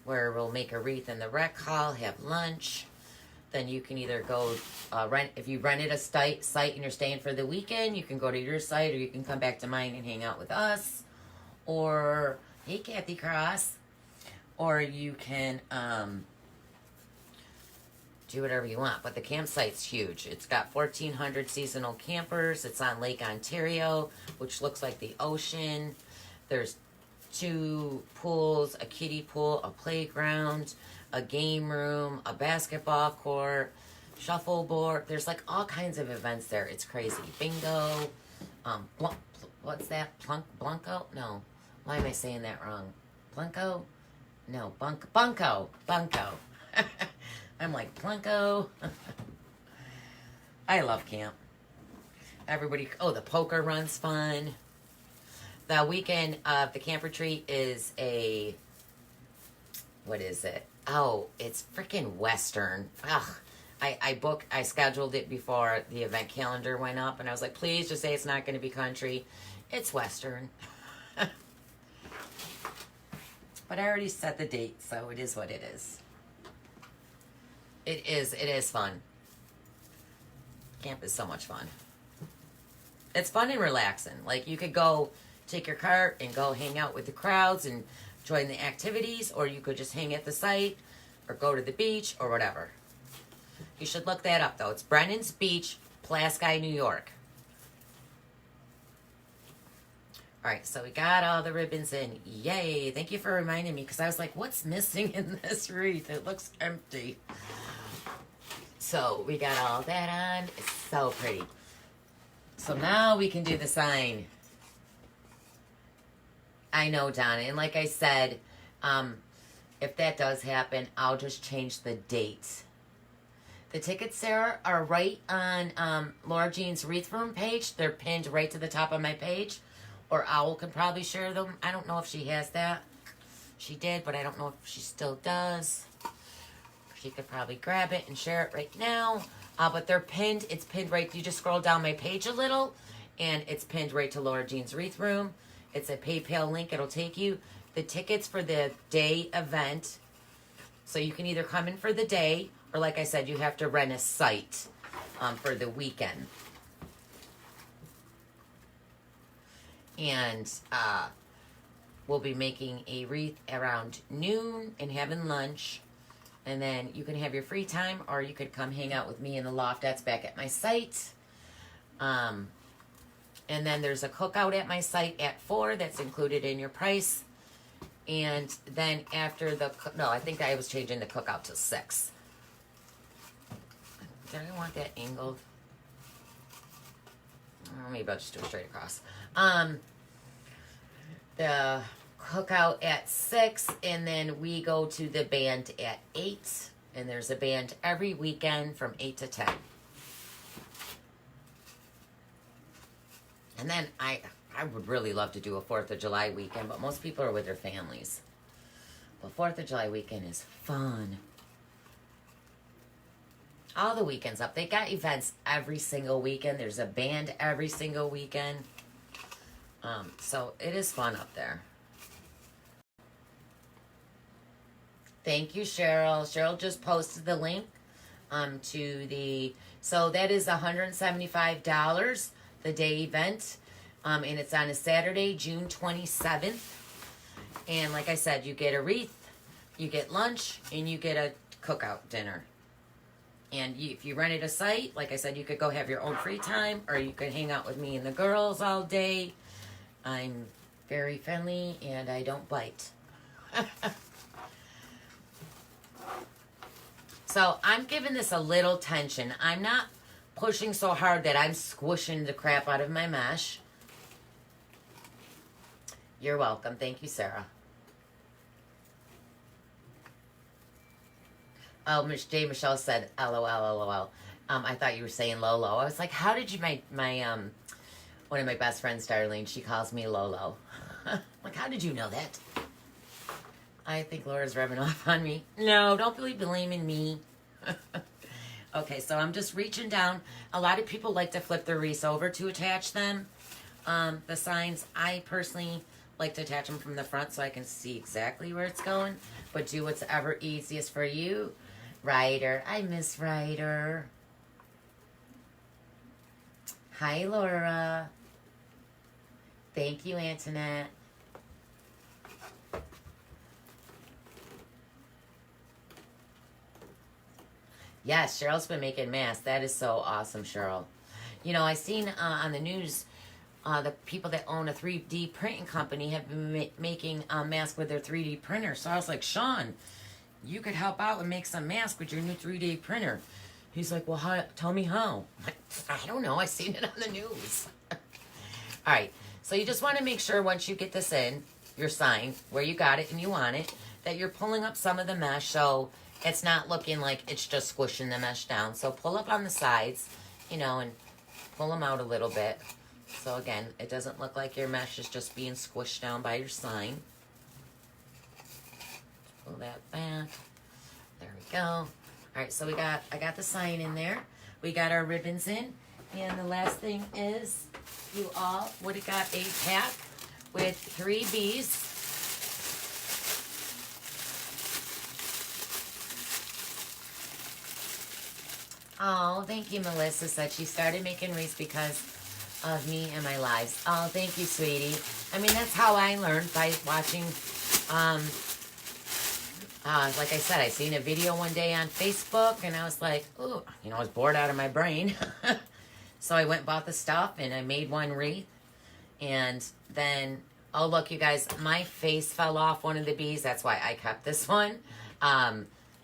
where we'll make a wreath in the rec hall, have lunch. Then you can either go if you rented a site and you're staying for the weekend, you can go to your site or you can come back to mine and hang out with us. Or, hey, Kathy Cross. Or you can do whatever you want. But the campsite's huge. It's got 1,400 seasonal campers. It's on Lake Ontario, which looks like the ocean. There's 2 pools, a kiddie pool, a playground, a game room, a basketball court, shuffleboard. There's like all kinds of events there. It's crazy. Bingo. What's that? Blanco? No. Why am I saying that wrong? Blanco? No. Bunko. I'm like, Blanco. I love camp. Everybody, the poker run's fun. The weekend of the camp retreat is what is it? Oh, it's freaking Western. Ugh. I scheduled it before the event calendar went up, and I was like, please just say it's not going to be country. It's Western. But I already set the date, so it is what it is. It is fun. Camp is so much fun. It's fun and relaxing. Like, you could go take your cart and go hang out with the crowds and join the activities, or you could just hang at the site or go to the beach or whatever. You should look that up, though. It's Brennan's Beach, Pulaski, New York. All right, so we got all the ribbons in. Yay. Thank you for reminding me, because I was like, what's missing in this wreath? It looks empty. So we got all that on. It's so pretty. So now we can do the sign. I know, Donna. And like I said, if that does happen, I'll just change the date. The tickets, Sarah, are right on Laura Jean's Wreath Room page. They're pinned right to the top of my page. Or Owl can probably share them. I don't know if she has that. She did, but I don't know if she still does. She could probably grab it and share it right now. But they're pinned. It's pinned right. You just scroll down my page a little, and it's pinned right to Laura Jean's Wreath Room. It's a PayPal link. It'll take you. The tickets for the day event. So you can either come in for the day, or like I said, you have to rent a site for the weekend. And we'll be making a wreath around noon and having lunch. And then you can have your free time, or you could come hang out with me in the loft. That's back at my site. And then there's a cookout at my site at 4. That's included in your price. And then after the... No, I think I was changing the cookout to 6. Did I want that angled? Maybe I'll just do it straight across. The cookout at 6, and then we go to the band at 8. And there's a band every weekend from 8 to 10. And then I would really love to do a 4th of July weekend, but most people are with their families. But 4th of July weekend is fun. All the weekends up. They got events every single weekend. There's a band every single weekend. So it is fun up there. Thank you, Cheryl. Cheryl just posted the link to the... So that is $175, the day event. And it's on a Saturday, June 27th. And like I said, you get a wreath, you get lunch, and you get a cookout dinner. And if you rented a site, like I said, you could go have your own free time, or you could hang out with me and the girls all day. I'm very friendly, and I don't bite. So I'm giving this a little tension. I'm not pushing so hard that I'm squishing the crap out of my mesh. You're welcome. Thank you, Sarah. Oh, Miss J. Michelle said, LOL, LOL. I thought you were saying Lolo. I was like, how did you, my one of my best friends, Darlene, she calls me Lolo. Like, how did you know that? I think Laura's rubbing off on me. No, don't be blaming me. Okay, so I'm just reaching down. A lot of people like to flip their wreaths over to attach them. The signs, I personally like to attach them from the front so I can see exactly where it's going. But do what's ever easiest for you. Ryder. I miss Ryder. Hi, Laura. Thank you, Antoinette. Yes, Cheryl's been making masks. That is so awesome, Cheryl. You know, I seen on the news the people that own a 3D printing company have been making masks with their 3D printer. So I was like, Sean, you could help out and make some masks with your new 3D printer. He's like, well, tell me how. I don't know. I seen it on the news. All right. So you just want to make sure once you get this in, your sign, where you got it and you want it, that you're pulling up some of the mesh so it's not looking like it's just squishing the mesh down. So pull up on the sides, you know, and pull them out a little bit. So again, it doesn't look like your mesh is just being squished down by your sign. Pull that back. There we go. All right, so I got the sign in there. We got our ribbons in. And the last thing is you all would have got a pack with 3 bees. Oh, thank you, Melissa. Said she started making wreaths because of me and my lives. Oh, thank you, sweetie. I mean, that's how I learned, by watching, like I said, I seen a video one day on Facebook, and I was like, ooh, you know, I was bored out of my brain. So I went and bought the stuff, and I made one wreath. And then, oh, look, you guys, my face fell off one of the bees. That's why I kept this one.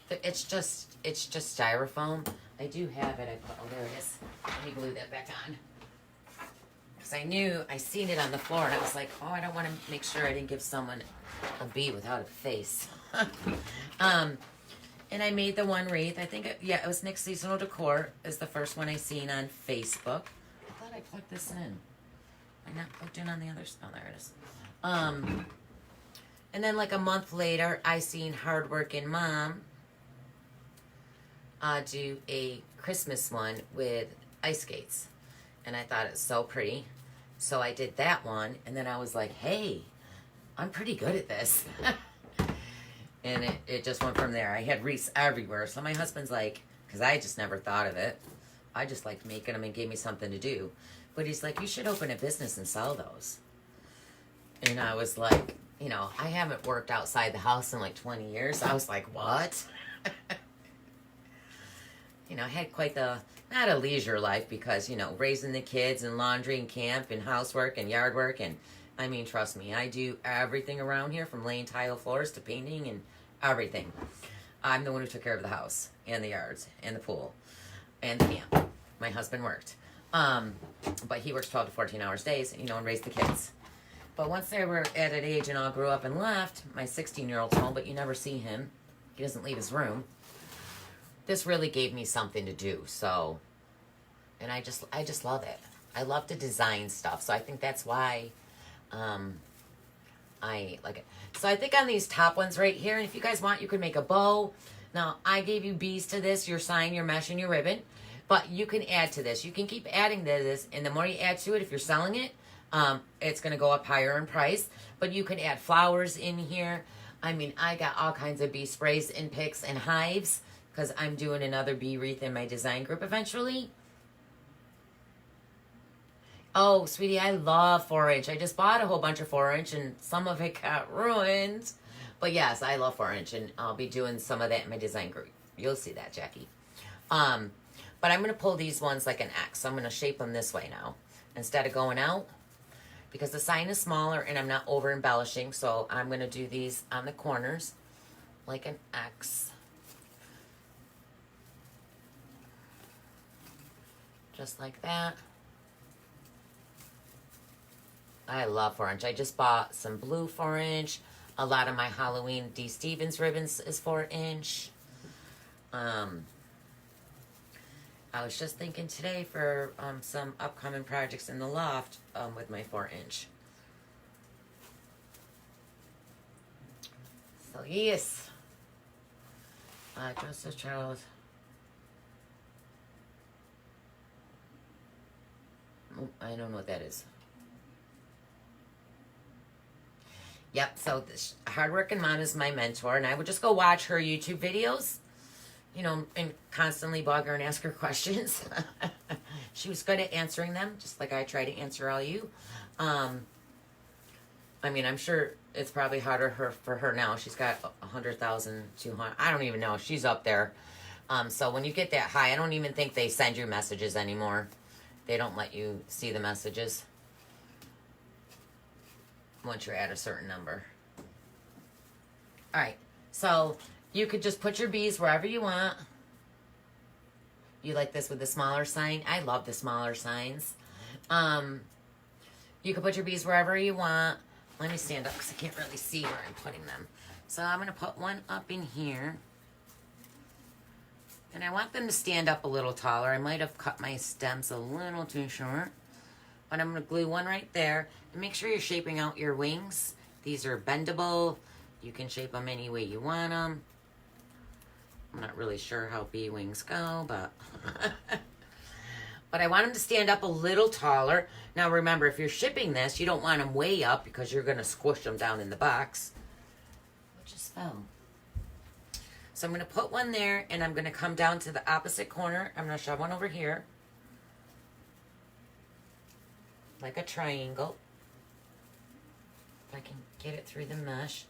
It's just styrofoam. I do have it. Oh, there it is. Let me glue that back on. Because I seen it on the floor, and I was like, oh, I don't want to make sure I didn't give someone a bee without a face. And I made the one wreath. I think, it was Nick's Seasonal Decor is the first one I seen on Facebook. I thought I plugged this in. I not plugged in on the other side. Oh, there it is. And then like a month later, I seen Hardworking Mom do a Christmas one with ice skates. And I thought it was so pretty. So I did that one. And then I was like, hey, I'm pretty good at this. And it just went from there. I had wreaths everywhere. So my husband's like, because I just never thought of it. I just liked making them and gave me something to do. But he's like, you should open a business and sell those. And I was like, you know, I haven't worked outside the house in like 20 years. I was like, what? You know, I had quite not a leisure life because, you know, raising the kids and laundry and camp and housework and yard work. And I mean, trust me, I do everything around here from laying tile floors to painting and everything. I'm the one who took care of the house and the yards and the pool and the camp. My husband worked. But he works 12 to 14 hours days, you know, and raised the kids. But once they were at an age and all grew up and left, my 16-year-old's home, but you never see him. He doesn't leave his room. This really gave me something to do, so, and I just love it. I love to design stuff, so I think that's why I like it. So I think on these top ones right here, and if you guys want, you can make a bow. Now, I gave you bees to this, your sign, your mesh, and your ribbon. But you can add to this. You can keep adding to this, and the more you add to it, if you're selling it, it's going to go up higher in price. But you can add flowers in here. I mean, I got all kinds of bee sprays and picks and hives because I'm doing another bee wreath in my design group eventually. Oh, sweetie, I love 4-inch. I just bought a whole bunch of 4-inch, and some of it got ruined. But yes, I love 4-inch, and I'll be doing some of that in my design group. You'll see that, Jackie. But I'm going to pull these ones like an X. I'm going to shape them this way now instead of going out because the sign is smaller and I'm not over embellishing. So I'm going to do these on the corners like an X. Just like that. I love 4-inch. I just bought some blue 4-inch. A lot of my Halloween D. Stevens ribbons is 4-inch. I was just thinking today for some upcoming projects in the loft with my 4-inch. So yes. Joseph Charles. Oh, I don't know what that is. Yep, so this Hardworking Mom is my mentor, and I would just go watch her YouTube videos, you know, and constantly bug her and ask her questions. She was good at answering them, just like I try to answer all you. I mean, I'm sure it's probably harder for her now. She's got 100,000, 200. I don't even know. She's up there. So when you get that high, I don't even think they send you messages anymore. They don't let you see the messages once you're at a certain number. All right, so you could just put your bees wherever you want. You like this with the smaller sign? I love the smaller signs. You can put your bees wherever you want. Let me stand up because I can't really see where I'm putting them. So I'm going to put one up in here. And I want them to stand up a little taller. I might have cut my stems a little too short. But I'm going to glue one right there. And make sure you're shaping out your wings. These are bendable. You can shape them any way you want them. I'm not really sure how bee wings go, but... But I want them to stand up a little taller. Now remember, if you're shipping this, you don't want them way up because you're going to squish them down in the box. What just fell? So I'm going to put one there, and I'm going to come down to the opposite corner. I'm going to shove one over here. like a triangle. If I can get it through the mesh.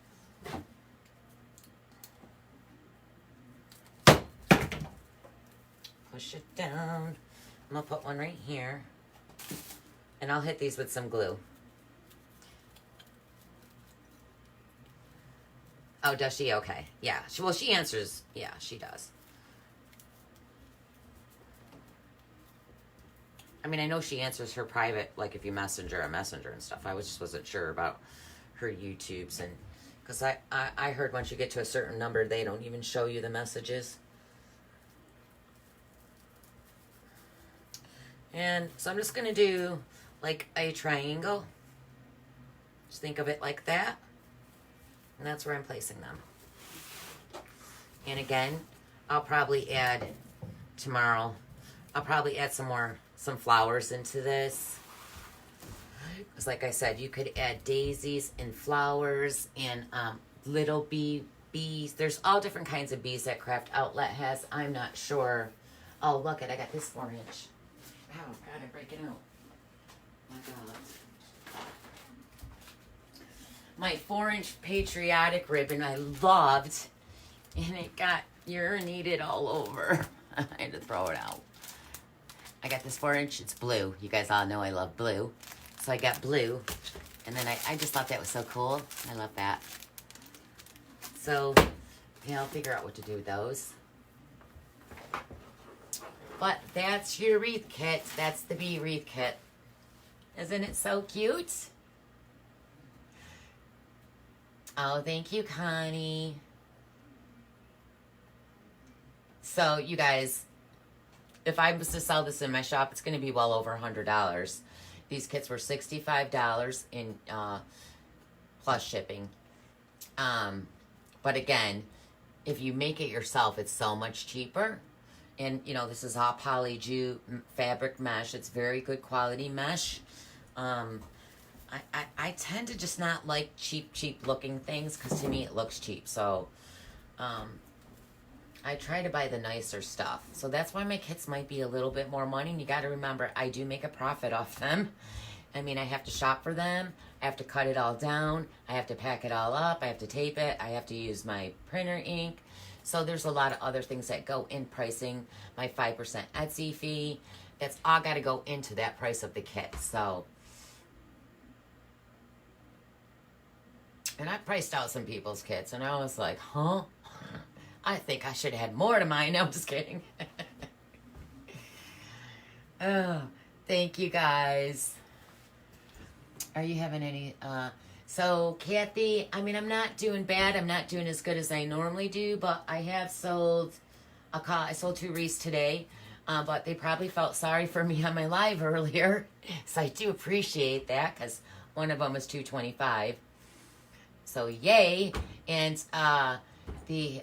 Push it down. I'm going to put one right here. And I'll hit these with some glue. Oh, does she? Okay. Yeah. Well, she answers. Yeah, she does. I mean, I know she answers her private, like if you messenger and stuff. I just wasn't sure about her YouTubes. And because I heard once you get to a certain number, they don't even show you the messages. And so I'm just going to do like a triangle. Just think of it like that. And that's where I'm placing them. And again, I'll probably add tomorrow, I'll probably add some flowers into this. Because like I said, you could add daisies and flowers and little bees. There's all different kinds of bees that Craft Outlet has. I'm not sure. Oh, look it, I got this 4-inch. Ow, gotta break it out. My God. My 4-inch patriotic ribbon I loved, and it got urinated all over. I had to throw it out. I got this 4-inch, it's blue. You guys all know I love blue. So I got blue, and then I just thought that was so cool. I love that. So, yeah, I'll figure out what to do with those. But that's your wreath kit. That's the bee wreath kit. Isn't it so cute? Oh, thank you, Connie. So, you guys, if I was to sell this in my shop, it's going to be well over $100. These kits were $65 in plus shipping. But again, if you make it yourself, it's so much cheaper. And, you know, this is all poly jute fabric mesh. It's very good quality mesh. I tend to just not like cheap looking things because to me it looks cheap. So I try to buy the nicer stuff. So that's why my kits might be a little bit more money. And you got to remember, I do make a profit off them. I mean, I have to shop for them. I have to cut it all down. I have to pack it all up. I have to tape it. I have to use my printer ink. So there's a lot of other things that go in pricing. My 5% Etsy fee. That's all got to go into that price of the kit. So, and I priced out some people's kits, and I was like, huh? I think I should have had more to mine. No, I'm just kidding. Oh, thank you guys. Are you having any... So, Kathy, I mean, I'm not doing bad. I'm not doing as good as I normally do, but I have sold I sold 2 wreaths today, but they probably felt sorry for me on my live earlier. So I do appreciate that because one of them was $225. So, yay. And the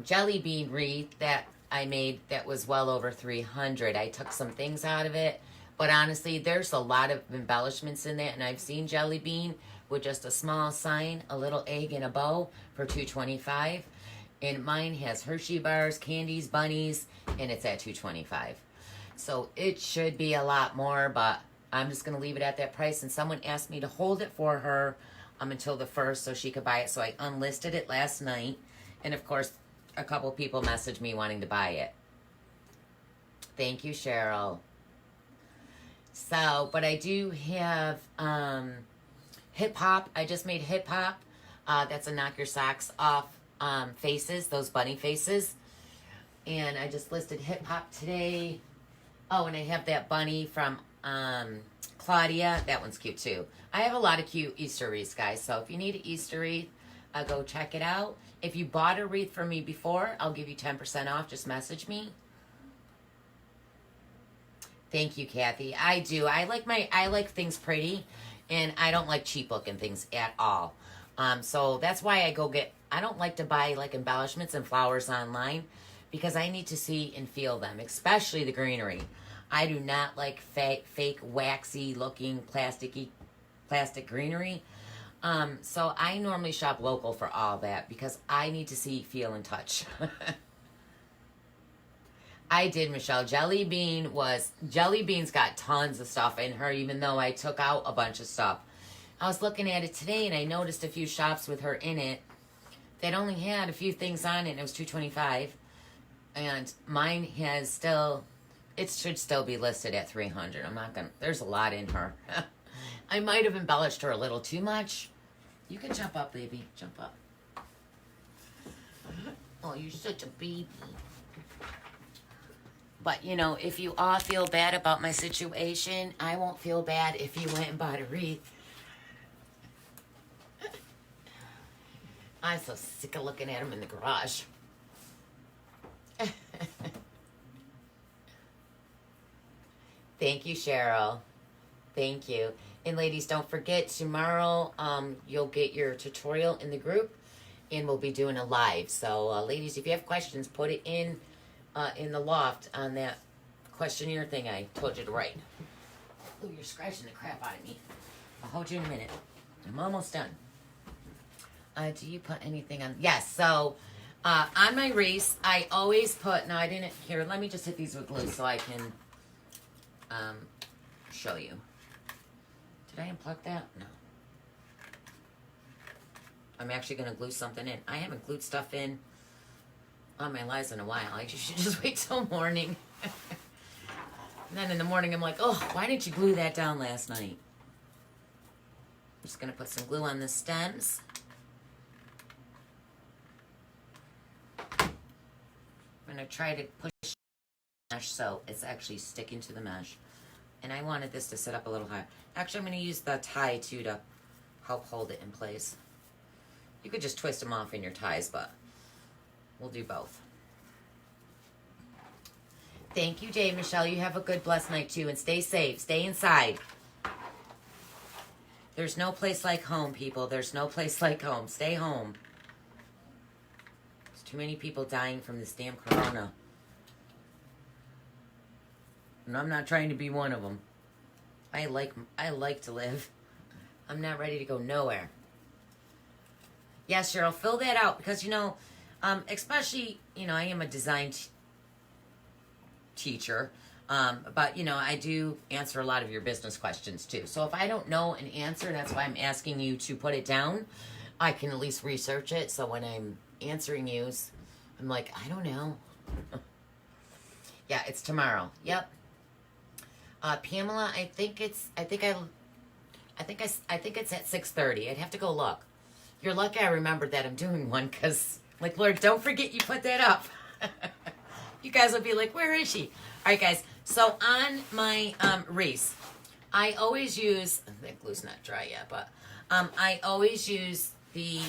jelly bean wreath that I made that was well over $300. I took some things out of it, but honestly, there's a lot of embellishments in there, and I've seen jelly bean with just a small sign, a little egg, and a bow for $225. And mine has Hershey bars, candies, bunnies, and it's at $225. So it should be a lot more, but I'm just going to leave it at that price. And someone asked me to hold it for her until the 1st so she could buy it. So I unlisted it last night. And of course, a couple people messaged me wanting to buy it. Thank you, Cheryl. So, but I do have... Hip Hop. I just made Hip Hop. That's a knock your socks off faces, those bunny faces. And I just listed Hip Hop today. Oh, and I have that bunny from Claudia. That one's cute too. I have a lot of cute Easter wreaths, guys. So if you need an Easter wreath, go check it out. If you bought a wreath from me before, I'll give you 10% off. Just message me. Thank you, Kathy. I do. I like things pretty. And I don't like cheap looking things at all. So that's why I don't like to buy like embellishments and flowers online because I need to see and feel them, especially the greenery. I do not like fake waxy looking plastic greenery. So I normally shop local for all that because I need to see, feel, and touch. I did, Michelle. Jelly Bean's got tons of stuff in her, even though I took out a bunch of stuff. I was looking at it today and I noticed a few shops with her in it that only had a few things on it, and it was $225. And mine has still, it should still be listed at $300. I'm not gonna, there's a lot in her. I might have embellished her a little too much. You can jump up, baby. Jump up. Oh, you're such a baby. But, you know, if you all feel bad about my situation, I won't feel bad if you went and bought a wreath. I'm so sick of looking at them in the garage. Thank you, Cheryl. Thank you. And ladies, don't forget, tomorrow you'll get your tutorial in the group, and we'll be doing a live. So, ladies, if you have questions, put it in the loft on that questionnaire thing I told you to write. Oh, you're scratching the crap out of me. I'll hold you in a minute. I'm almost done. Do you put anything on? Yes, so on my wreaths, I always put, now I didn't, here, let me just hit these with glue so I can show you. Did I unplug that? No. I'm actually going to glue something in. I haven't glued stuff in on my lives in a while. I should just wait till morning. And then in the morning, I'm like, oh, why didn't you glue that down last night? I'm just going to put some glue on the stems. I'm going to try to push the mesh so it's actually sticking to the mesh. And I wanted this to sit up a little higher. Actually, I'm going to use the tie, too, to help hold it in place. You could just twist them off in your ties, but we'll do both. Thank you, Jay. Michelle, you have a good, blessed night, too. And stay safe. Stay inside. There's no place like home, people. There's no place like home. Stay home. There's too many people dying from this damn corona. And I'm not trying to be one of them. I like to live. I'm not ready to go nowhere. Yes, Cheryl, fill that out because, you know, especially, you know, I am a design teacher, but, you know, I do answer a lot of your business questions too. So if I don't know an answer, that's why I'm asking you to put it down. I can at least research it. So when I'm answering you, I'm like, I don't know. Yeah, it's tomorrow. Yep. Pamela, I think it's at 6:30. I'd have to go look. You're lucky I remembered that I'm doing one because, like, Lord, don't forget you put that up. You guys will be like, where is she? All right, guys. So on my wreath, I always use, the glue's not dry yet, but I always use the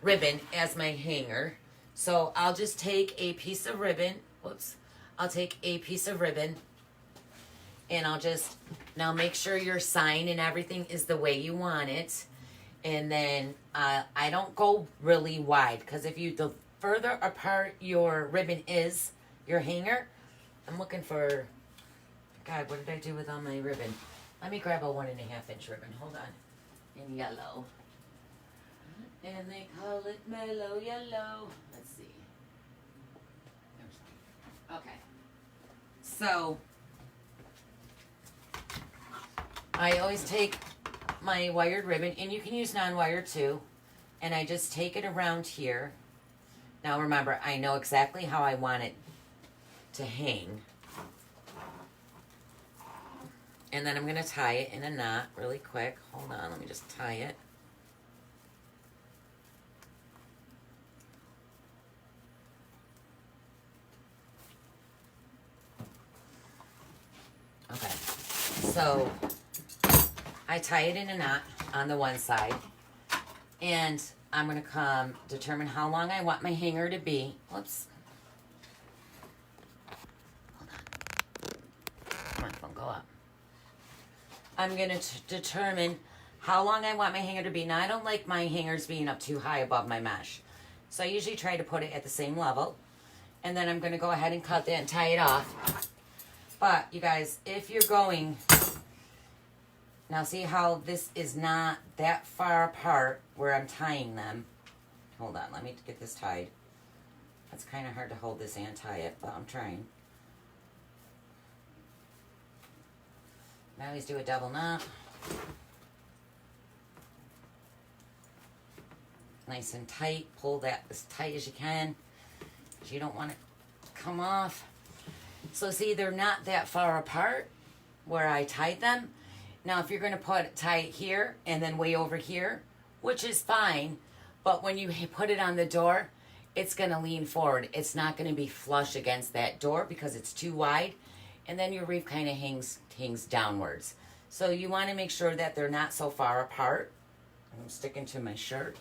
ribbon as my hanger. So I'll just take a piece of ribbon. Whoops. I'll take a piece of ribbon. And I'll just, now make sure your sign and everything is the way you want it. And then I don't go really wide because the further apart your ribbon is, your hanger, I'm looking for, God, what did I do with all my ribbon? Let me grab a 1.5 inch ribbon. Hold on. In yellow. And they call it mellow yellow. Let's see. Okay. So, I always take my wired ribbon, and you can use non-wired too, and I just take it around here. Now remember, I know exactly how I want it to hang. And then I'm going to tie it in a knot really quick. Hold on, let me just tie it. Okay, so I tie it in a knot on the one side, and I'm going to determine how long I want my hanger to be. Whoops. Hold on. Come on, phone, go up. I'm going to determine how long I want my hanger to be. Now, I don't like my hangers being up too high above my mesh, so I usually try to put it at the same level, and then I'm going to go ahead and cut that and tie it off. But, you guys, if you're going, now see how this is not that far apart where I'm tying them. Hold on, let me get this tied. it's kind of hard to hold this and tie it, but I'm trying. I always do a double knot. Nice and tight. Pull that as tight as you can. You don't want it to come off. So see, they're not that far apart where I tied them. Now, if you're going to tie it here and then way over here, which is fine, but when you put it on the door, it's going to lean forward. It's not going to be flush against that door because it's too wide, and then your wreath kind of hangs downwards. So you want to make sure that they're not so far apart. I'm sticking to my shirt.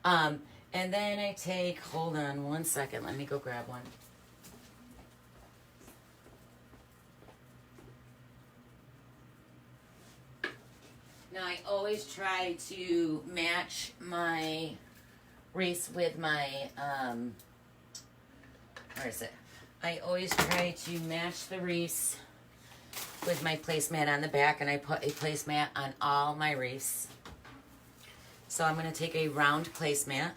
And then I take, hold on one second, let me go grab one. Now, I always try to match my wreaths with my, where is it? I always try to match the wreaths with my placemat on the back, and I put a placemat on all my wreaths. So I'm going to take a round placemat,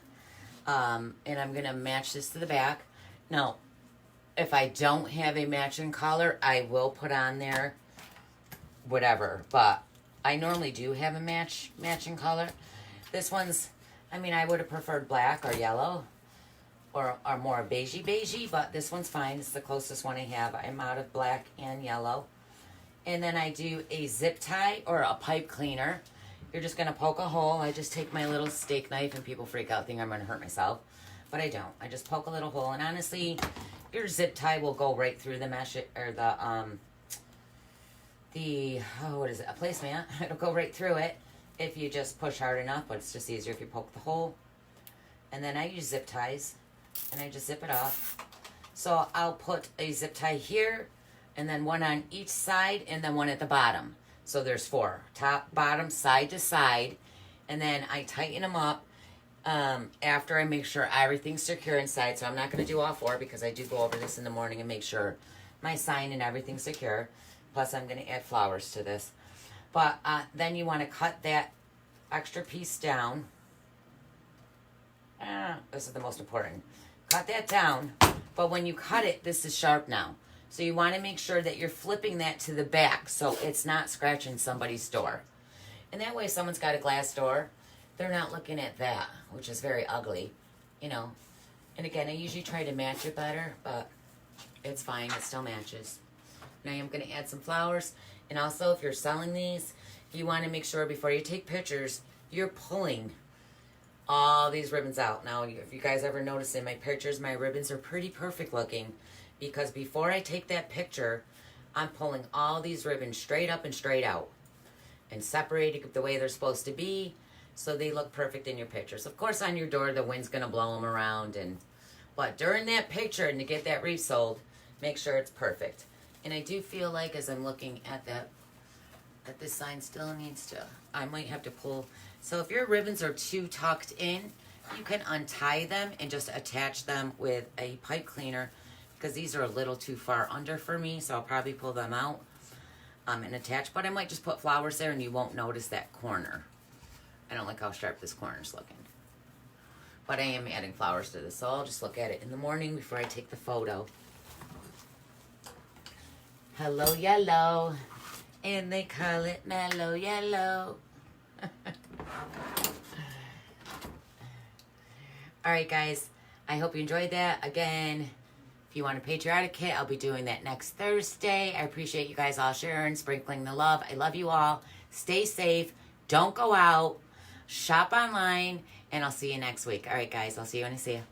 and I'm going to match this to the back. Now, if I don't have a matching color, I will put on there whatever, but I normally do have a matching color. This one's, I mean, I would have preferred black or yellow or more beigey, but this one's fine. It's the closest one I have. I'm out of black and yellow. And then I do a zip tie or a pipe cleaner. You're just going to poke a hole. I just take my little steak knife, and people freak out, think I'm going to hurt myself. But I don't. I just poke a little hole. And honestly, your zip tie will go right through the mesh, or what is it, a placemat. It'll go right through it if you just push hard enough, but it's just easier if you poke the hole. And then I use zip ties, and I just zip it off. So I'll put a zip tie here, and then one on each side, and then one at the bottom. So there's 4, top, bottom, side to side, and then I tighten them up after I make sure everything's secure inside. So I'm not going to do all 4 because I do go over this in the morning and make sure my sign and everything's secure. Plus, I'm going to add flowers to this. But then you want to cut that extra piece down. This is the most important. Cut that down. But when you cut it, this is sharp now. So you want to make sure that you're flipping that to the back so it's not scratching somebody's door. And that way, if someone's got a glass door, they're not looking at that, which is very ugly, you know. And again, I usually try to match it better, but it's fine. It still matches. Now I'm going to add some flowers. And also, if you're selling these, you want to make sure before you take pictures, you're pulling all these ribbons out. Now, if you guys ever notice in my pictures, my ribbons are pretty perfect looking. Because before I take that picture, I'm pulling all these ribbons straight up and straight out. And separating the way they're supposed to be, so they look perfect in your pictures. Of course, on your door, the wind's going to blow them around. But during that picture, and to get that wreath sold, make sure it's perfect. And I do feel like as I'm looking at that this sign still needs to, I might have to pull. So if your ribbons are too tucked in, you can untie them and just attach them with a pipe cleaner, because these are a little too far under for me. So I'll probably pull them out and attach. But I might just put flowers there and you won't notice that corner. I don't like how sharp this corner's looking. But I am adding flowers to this, so I'll just look at it in the morning before I take the photo. Hello Yellow, and they call it Mellow Yellow. Alright guys, I hope you enjoyed that. Again, if you want a patriotic kit, I'll be doing that next Thursday. I appreciate you guys all sharing, sprinkling the love. I love you all. Stay safe. Don't go out. Shop online, and I'll see you next week. Alright guys, I'll see you when I see you.